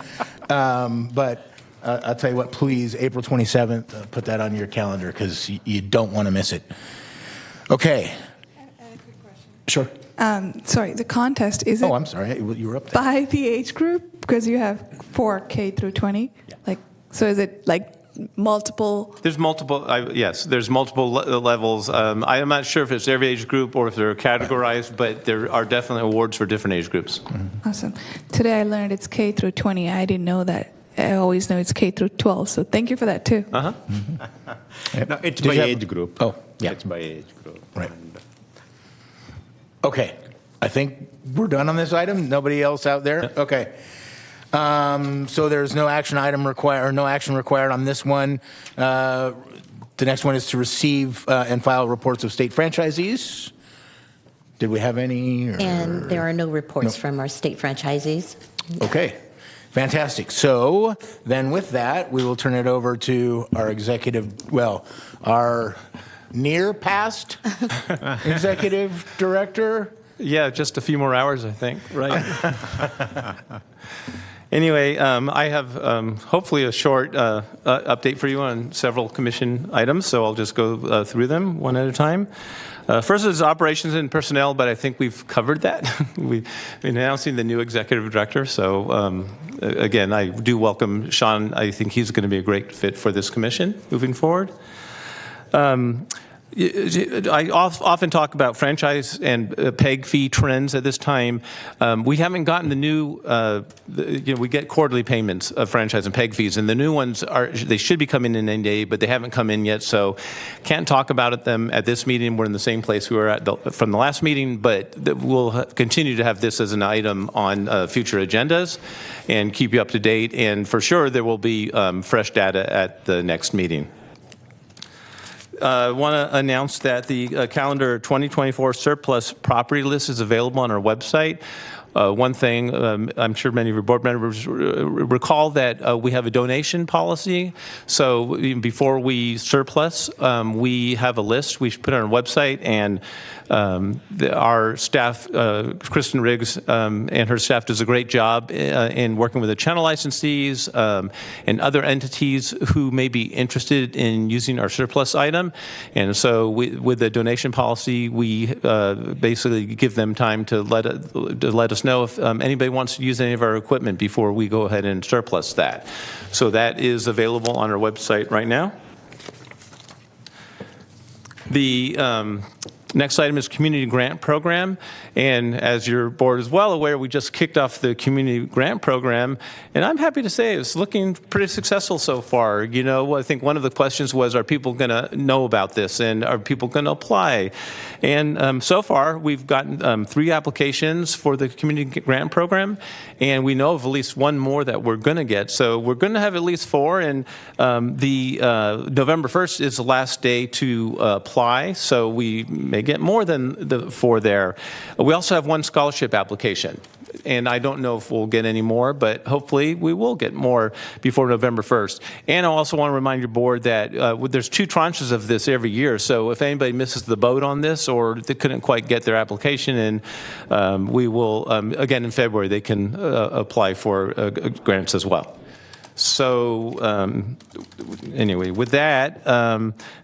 But I'll tell you what, please, April 27th, put that on your calendar because you don't want to miss it. Okay. I have a quick question. Sure. Sorry, the contest, is it I'm sorry, you were up there. by the age group? Because you have 4 K through 20. Yeah. So is it like multiple? There's multiple, yes, there's multiple levels. I am not sure if it's every age group or if they're categorized, but there are definitely awards for different age groups. Mm-hmm. Awesome. Today I learned it's K through 20. I didn't know that. I always know it's K through 12. So thank you for that too. Uh-huh. No, it's by age group. Oh, yeah. It's by age group. Right. Okay. I think we're done on this item. Nobody else out there? Yeah. Okay. So there's no action item required, or no action required on this one. The next one is to receive and file reports of state franchisees. Did we have any? And there are no reports from our state franchisees. Okay. Fantastic. So then with that, we will turn it over to our our near past executive director. Yeah, just a few more hours, I think, right? Anyway, I have hopefully a short update for you on several commission items, so I'll just go through them one at a time. First is operations and personnel, but I think we've covered that. We've been announcing the new executive director, so again, I do welcome Sean. I think he's going to be a great fit for this commission moving forward. I often talk about franchise and PEG fee trends at this time. We haven't gotten the new, we get quarterly payments of franchise and PEG fees, and the new ones they should be coming in any day, but they haven't come in yet, so can't talk about them at this meeting. We're in the same place we were at from the last meeting, but we'll continue to have this as an item on future agendas and keep you up to date, and for sure there will be fresh data at the next meeting. I want to announce that the calendar 2024 surplus property list is available on our website. One thing, I'm sure many of your board members recall that we have a donation policy. So before we surplus, we have a list we put on our website, and our staff, Kristen Riggs and her staff, does a great job in working with the channel licensees and other entities who may be interested in using our surplus item. And so with the donation policy, we basically give them time to let us know if anybody wants to use any of our equipment before we go ahead and surplus that. So that is available on our website right now. The next item is community grant program. And as your board is well aware, we just kicked off the community grant program. And I'm happy to say it's looking pretty successful so far. You know, I think one of the questions was, are people going to know about this? And are people going to apply? And so far, we've gotten 3 applications for the community grant program. And we know of at least 1 more that we're going to get. So we're going to have at least 4. And the November 1st is the last day to apply. So we may get more than the 4 there. We also have 1 scholarship application, and I don't know if we'll get any more, but hopefully we will get more before November 1st. And I also want to remind your board that there's 2 tranches of this every year, so if anybody misses the boat on this or they couldn't quite get their application in, we will, again in February, they can apply for grants as well. So anyway, with that,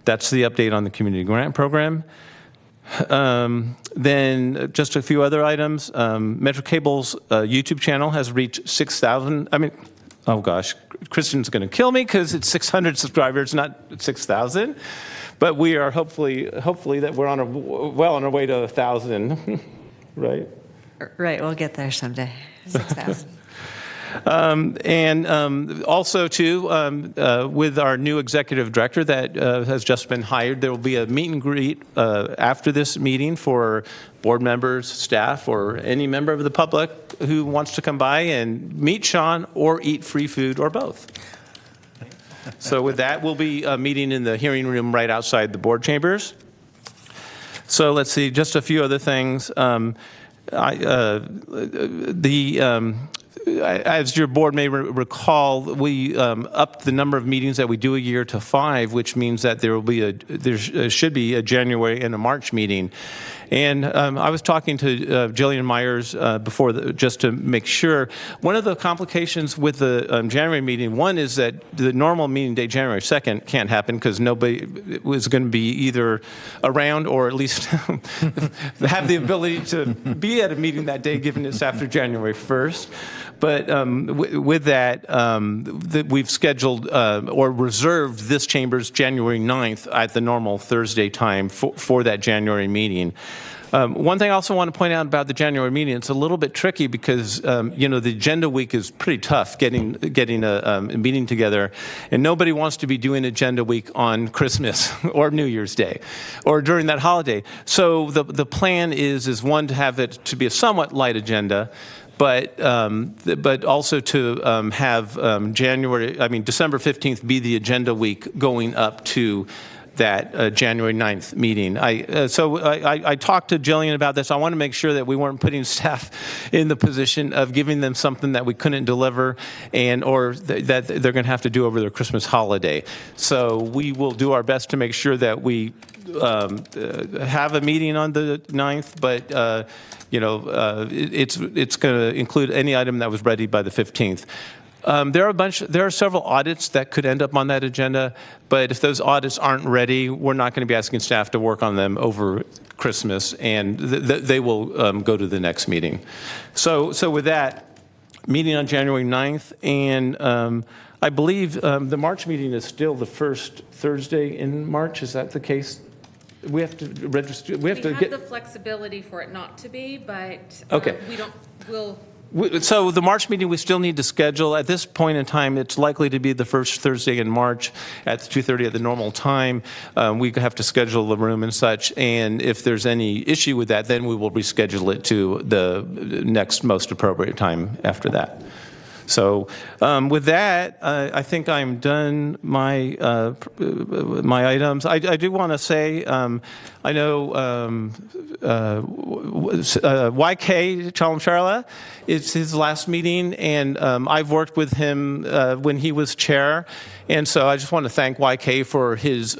that's the update on the community grant program. Then just a few other items. MetroCable's YouTube channel has reached 6,000. I mean, oh gosh, Kristen's going to kill me because it's 600 subscribers, not 6,000. But we are hopefully that we're on our way to 1,000, right? Right, we'll get there someday. 6,000. And also, too, with our new executive director that has just been hired, there will be a meet and greet after this meeting for board members, staff, or any member of the public who wants to come by and meet Sean or eat free food or both. So with that, we'll be meeting in the hearing room right outside the board chambers. So let's see, just a few other things. As your board may recall, we upped the number of meetings that we do a year to 5, which means that there should be a January and a March meeting. And I was talking to Jillian Myers before, just to make sure. One of the complications with the January meeting, one is that the normal meeting day, January 2nd, can't happen because nobody was going to be either around or at least have the ability to be at a meeting that day, given it's after January 1st. But with that, we've scheduled or reserved this chamber's January 9th at the normal Thursday time for that January meeting. One thing I also want to point out about the January meeting, it's a little bit tricky because, the agenda week is pretty tough getting a meeting together, and nobody wants to be doing agenda week on Christmas or New Year's Day or during that holiday. So the plan is one, to have it to be a somewhat light agenda, but also to have December 15th be the agenda week going up to that January 9th meeting. So I talked to Jillian about this. I want to make sure that we weren't putting staff in the position of giving them something that we couldn't deliver or that they're going to have to do over their Christmas holiday. So we will do our best to make sure that we have a meeting on the 9th, but it's going to include any item that was ready by the 15th. There are several audits that could end up on that agenda, but if those audits aren't ready, we're not going to be asking staff to work on them over Christmas, and they will go to the next meeting. So with that, meeting on January 9th, and I believe the March meeting is still the first Thursday in March. Is that the case? We have to register. We have the flexibility for it not to be, but okay. We'll. So the March meeting we still need to schedule. At this point in time, it's likely to be the first Thursday in March at 2:30 at the normal time. We have to schedule the room and such, and if there's any issue with that, then we will reschedule it to the next most appropriate time after that. So with that, I think I'm done my my items. I do want to say, I know YK Chalamsharla, it's his last meeting, and I've worked with him when he was chair. And so I just want to thank YK for his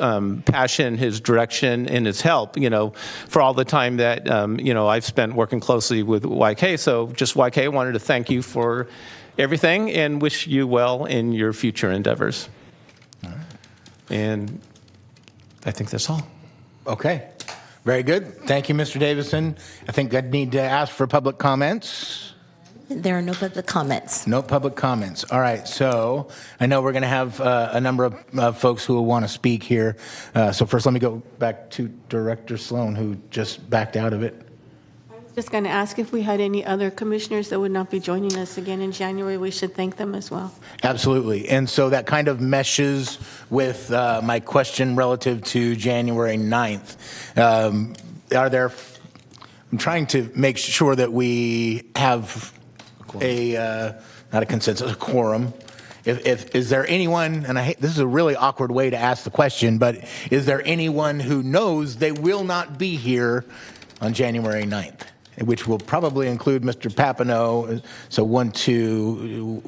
passion, his direction, and his help, for all the time that, I've spent working closely with YK. So just YK, I wanted to thank you for everything and wish you well in your future endeavors. All right. And I think that's all. Okay. Very good. Thank you, Mr. Davison. I think I'd need to ask for public comments. There are no public comments. No public comments. All right. So I know we're going to have a number of folks who will want to speak here. So first, let me go back to Director Sloan, who just backed out of it. Just going to ask if we had any other commissioners that would not be joining us again in January. We should thank them as well. Absolutely. And so that kind of meshes with my question relative to January 9th. I'm trying to make sure that we have not a consensus, a quorum. Is there anyone, and this is a really awkward way to ask the question, but is there anyone who knows they will not be here on January 9th? Which will probably include Mr. Papineau. So 1, 2,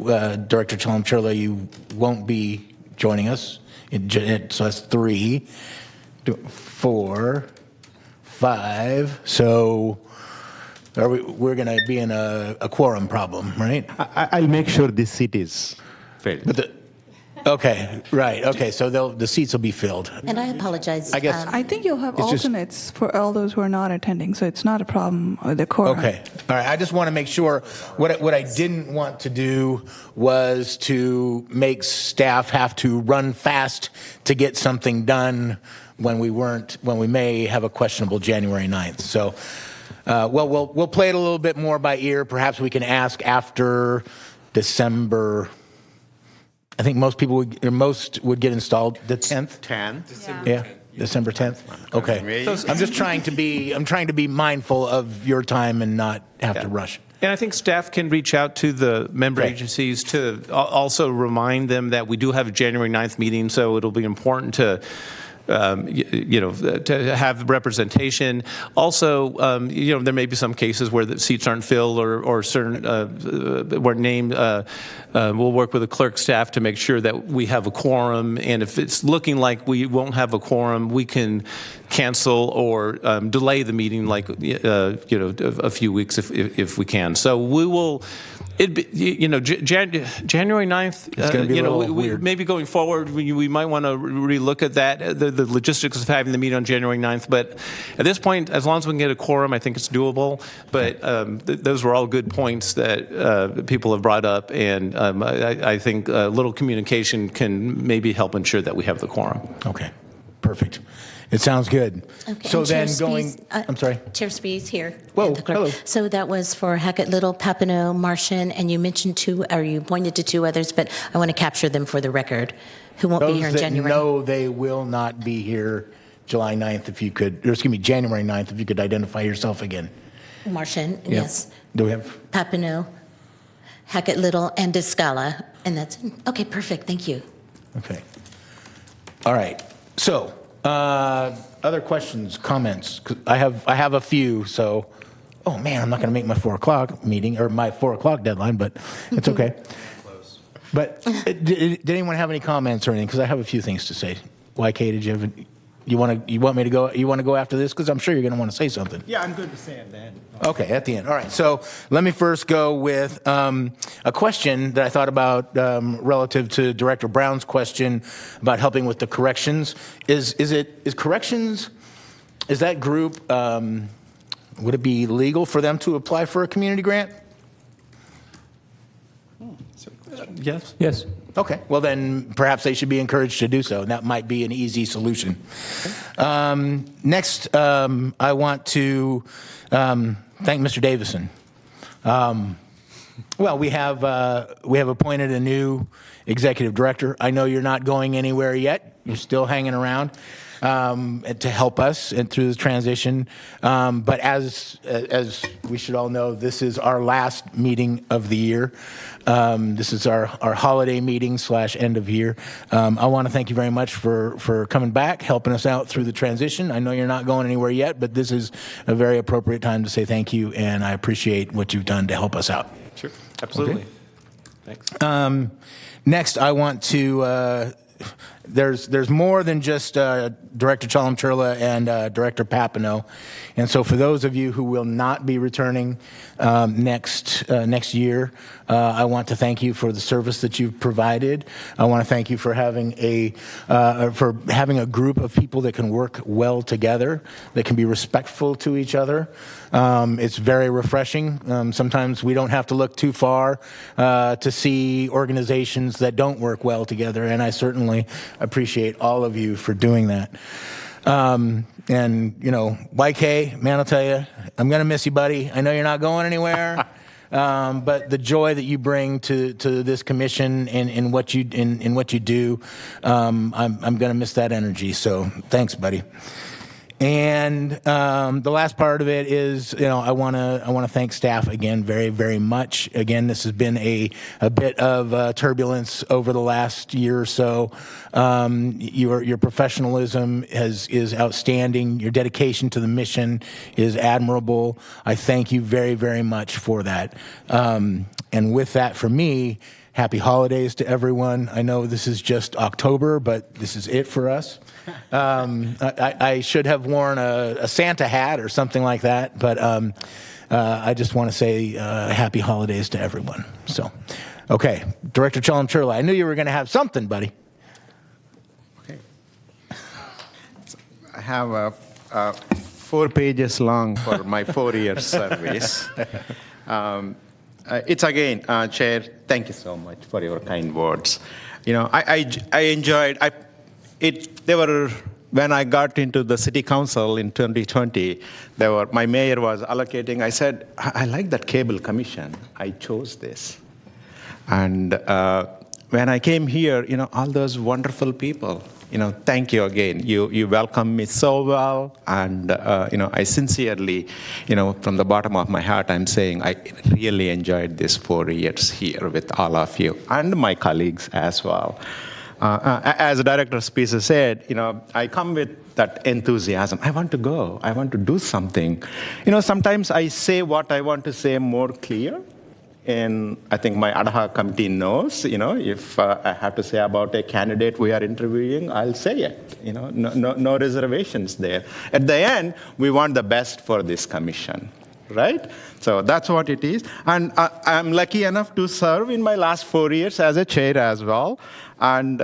Director Chalamsharla, you won't be joining us. So that's 3, 4, 5. So we're going to be in a quorum problem, right? I'll make sure this seat is filled. Okay, right. Okay, so the seats will be filled. And I apologize. I guess I think you'll have it's just- alternates for all those who are not attending, so it's not a problem with the quorum. Okay. All right. I just want to make sure what I didn't want to do was to make staff have to run fast to get something done when we may have a questionable January 9th. So, we'll play it a little bit more by ear. Perhaps we can ask after December. I think most would get installed the 10th. 10. Yeah. December 10th. Okay. I'm just trying to be mindful of your time and not have to rush. And I think staff can reach out to the member agencies to also remind them that we do have a January 9th meeting, so it'll be important to to have representation. Also, there may be some cases where the seats aren't filled or certain were named. We'll work with the clerk staff to make sure that we have a quorum. And if it's looking like we won't have a quorum, we can cancel or delay the meeting a few weeks if we can. So we will. January 9th, it's going to be a little weird. Maybe going forward, we might want to relook at that, the logistics of having the meeting on January 9th. But at this point, as long as we can get a quorum, I think it's doable. But those were all good points that people have brought up. And I think a little communication can maybe help ensure that we have the quorum. Okay, perfect. It sounds good. Okay. So And then Chair going, Spies, I'm sorry. Chair Spies here. Whoa, the clerk. hello. So that was for Hackett Little, Papineau, Martian, and you mentioned you pointed to 2 others, but I want to capture them for the record, who won't be here in January. No, they will not be here July 9th January 9th, if you could identify yourself again. Martian, yes. Do we have? Papineau, Hackett Little, and Descala, and that's okay. Perfect. Thank you. Okay. All right. So, other questions, comments? 'Cause I have a few. So, oh man, I'm not going to make my 4 o'clock meeting or my 4 o'clock deadline, but it's okay. But did anyone have any comments or anything? Because I have a few things to say. YK, did you have? You want me to go? You want to go after this? Because I'm sure you're going to want to say something. Yeah, I'm good to say that. Okay, at the end. All right. So let me first go with a question that I thought about relative to Director Brown's question about helping with the corrections. Is corrections? Is that group? Would it be legal for them to apply for a community grant? Yes. Yes. Okay. Well, then perhaps they should be encouraged to do so, and that might be an easy solution. Next, I want to thank Mr. Davison. Well, we have appointed a new executive director. I know you're not going anywhere yet. You're still hanging around to help us and through the transition. But as we should all know, this is our last meeting of the year. This is our holiday meeting / end of year. I want to thank you very much for coming back, helping us out through the transition. I know you're not going anywhere yet, but this is a very appropriate time to say thank you, and I appreciate what you've done to help us out. Sure, absolutely. Okay. Thanks. Next, I want to. There's more than just Director Chalamchurla and Director Papineau, and so for those of you who will not be returning next year, I want to thank you for the service that you've provided. I want to thank you for having a group of people that can work well together, that can be respectful to each other. It's very refreshing. Sometimes we don't have to look too far to see organizations that don't work well together, and I certainly appreciate all of you for doing that. And, you know, YK, man, I'll tell you, I'm going to miss you, buddy. I know you're not going anywhere, but the joy that you bring to this commission and what you do, I'm going to miss that energy. So thanks, buddy. And the last part of it is, you know, I want to thank staff again very, very much. Again, this has been a bit of turbulence over the last year or so. Your professionalism is outstanding. Your dedication to the mission is admirable. I thank you very, very much for that. And with that, for me, happy holidays to everyone. I know this is just October, but this is it for us. I should have worn a Santa hat or something like that, but I just want to say happy holidays to everyone. So, okay, Director Chalamchurla, I knew you were going to have something, buddy. Okay. I have 4 pages long for my 4-year service. It's again, Chair, thank you so much for your kind words. You know, I enjoyed, when I got into the city council in 2020, my mayor was allocating, I said, I like that cable commission. I chose this. And when I came here, you know, all those wonderful people, you know, thank you again. You welcomed me so well, and you know, I sincerely, you know, from the bottom of my heart, I'm saying I really enjoyed these 4 years here with all of you and my colleagues as well. As Director Spicer said, you know, I come with that enthusiasm. I want to go. I want to do something. You know, sometimes I say what I want to say more clear. And I think my ad hoc committee knows, you know, if I have to say about a candidate we are interviewing, I'll say it. You know, no reservations there. At the end, we want the best for this commission, right? So that's what it is. And I'm lucky enough to serve in my last 4 years as a chair as well. And,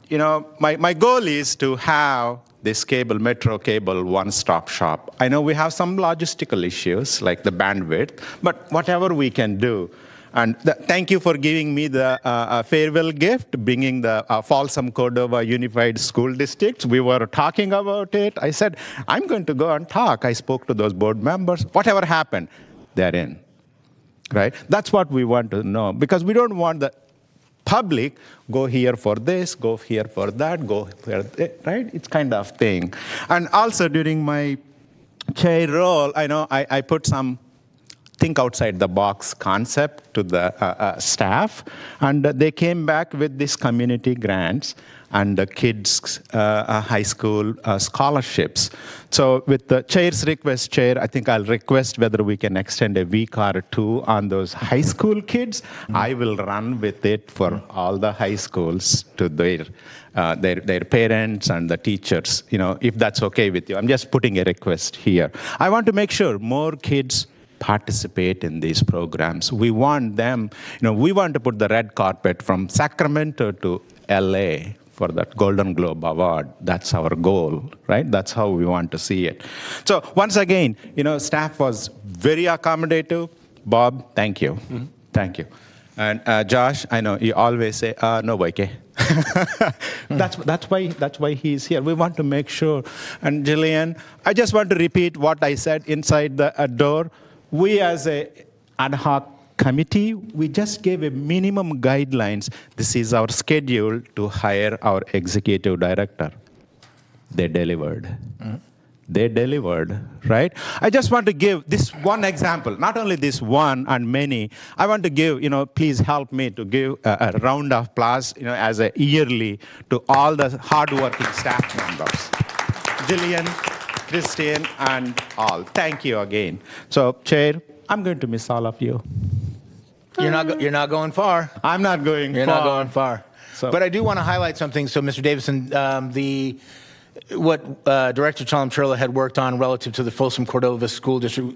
you know, my goal is to have this MetroCable one-stop shop. I know we have some logistical issues like the bandwidth, but whatever we can do. And thank you for giving me the farewell gift, bringing the Folsom Cordova Unified School Districts. We were talking about it. I said, I'm going to go and talk. I spoke to those board members. Whatever happened, they're in, right? That's what we want to know, because we don't want the public go here for this, go here for that, go for that, right? It's kind of thing. And also during my chair role, I know I put some think outside the box concept to the staff, and they came back with these community grants and the kids' high school scholarships. So with the chair's request, Chair, I think I'll request whether we can extend a week or 2 on those high school kids. I will run with it for all the high schools to their parents and the teachers, you know, if that's okay with you. I'm just putting a request here. I want to make sure more kids participate in these programs. We want them, you know, we want to put the red carpet from Sacramento to LA for that Golden Globe Award. That's our goal, right? That's how we want to see it. So once again, you know, staff was very accommodative. Bob, thank you. Mm-hmm. Thank you. And Josh, I know you always say, no, YK. That's why he's here. We want to make sure. And Jillian, I just want to repeat what I said inside the door. We as a ad hoc committee, we just gave a minimum guidelines. This is our schedule to hire our executive director. They delivered. They delivered, right? I just want to give this one example, not only this one and many. I want to give, please help me to give a round of applause, as a yearly to all the hardworking staff members. Jillian, Christine, and all. Thank you again. So, Chair, I'm going to miss all of you. You're not going far. I'm not going You're far. not going far. So, but I do want to highlight something. So, Mr. Davison, what Director Chalem-Churla had worked on relative to the Folsom Cordova School District,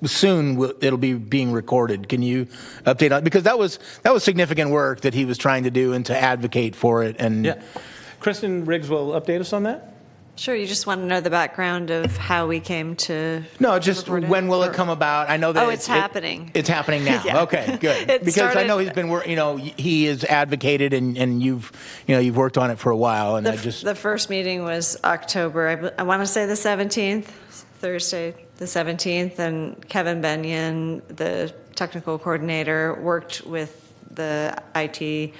soon it'll be being recorded. Can you update on, because that was significant work that he was trying to do and to advocate for it. And yeah, Kristen Riggs will update us on that. Sure, you just want to know the background of how we came to... No, just when will it come about? I know that it's happening. It's happening now. Yeah. Okay, good. Because I know he's been he has advocated and you've worked on it for a while. And the first meeting was October, I want to say the 17th, Thursday the 17th, and Kevin Benyon, the technical coordinator, worked with the IT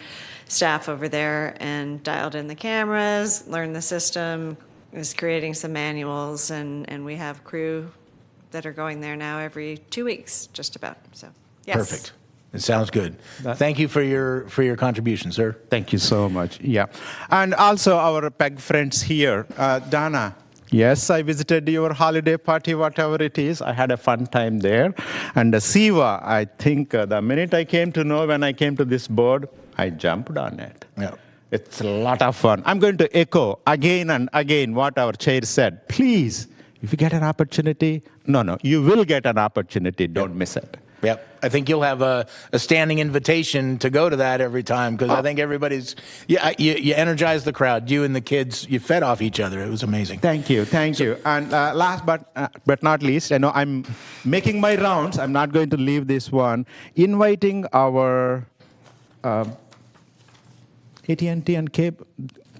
staff over there and dialed in the cameras, learned the system, is creating some manuals, and we have crew that are going there now every 2 weeks, just about. So, yes. Perfect. It sounds good. Thank you for your contribution, sir. Thank you so much. Yeah. And also our PEG friends here. Donna, yes, I visited your holiday party, whatever it is. I had a fun time there. And Siva, I think the minute I came to know when I came to this board, I jumped on it. Yeah. It's a lot of fun. I'm going to echo again and again what our chair said. Please, if you get an opportunity, you will get an opportunity. Don't miss it. Yep. I think you'll have a standing invitation to go to that every time, because I think everybody's, you energize the crowd. You and the kids, you fed off each other. It was amazing. Thank you. And last but not least, I know I'm making my rounds. I'm not going to leave this one. Inviting our AT&T and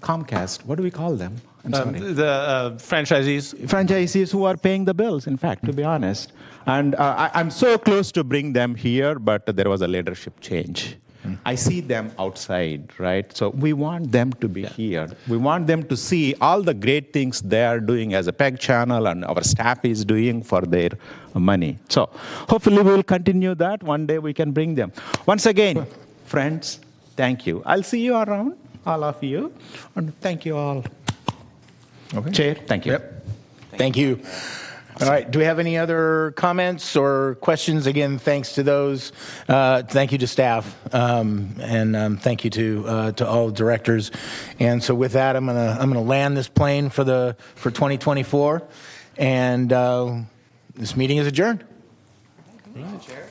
Comcast, what do we call them? I'm sorry. The franchisees. Franchisees who are paying the bills, in fact, to be honest. And I'm so close to bring them here, but there was a leadership change. I see them outside, right? So we want them to be here. We want them to see all the great things they are doing as a PEG channel and our staff is doing for their money. So hopefully we will continue that. One day we can bring them. Once again, friends, thank you. I'll see you around, all of you. And thank you all. Okay. Chair, thank you. Yep. Thank you. All right. Do we have any other comments or questions? Again, thanks to those. Thank you to staff, and thank you to all directors. And so, with that, I'm gonna land this plane for 2024, and this meeting is adjourned. Thank you, Chair.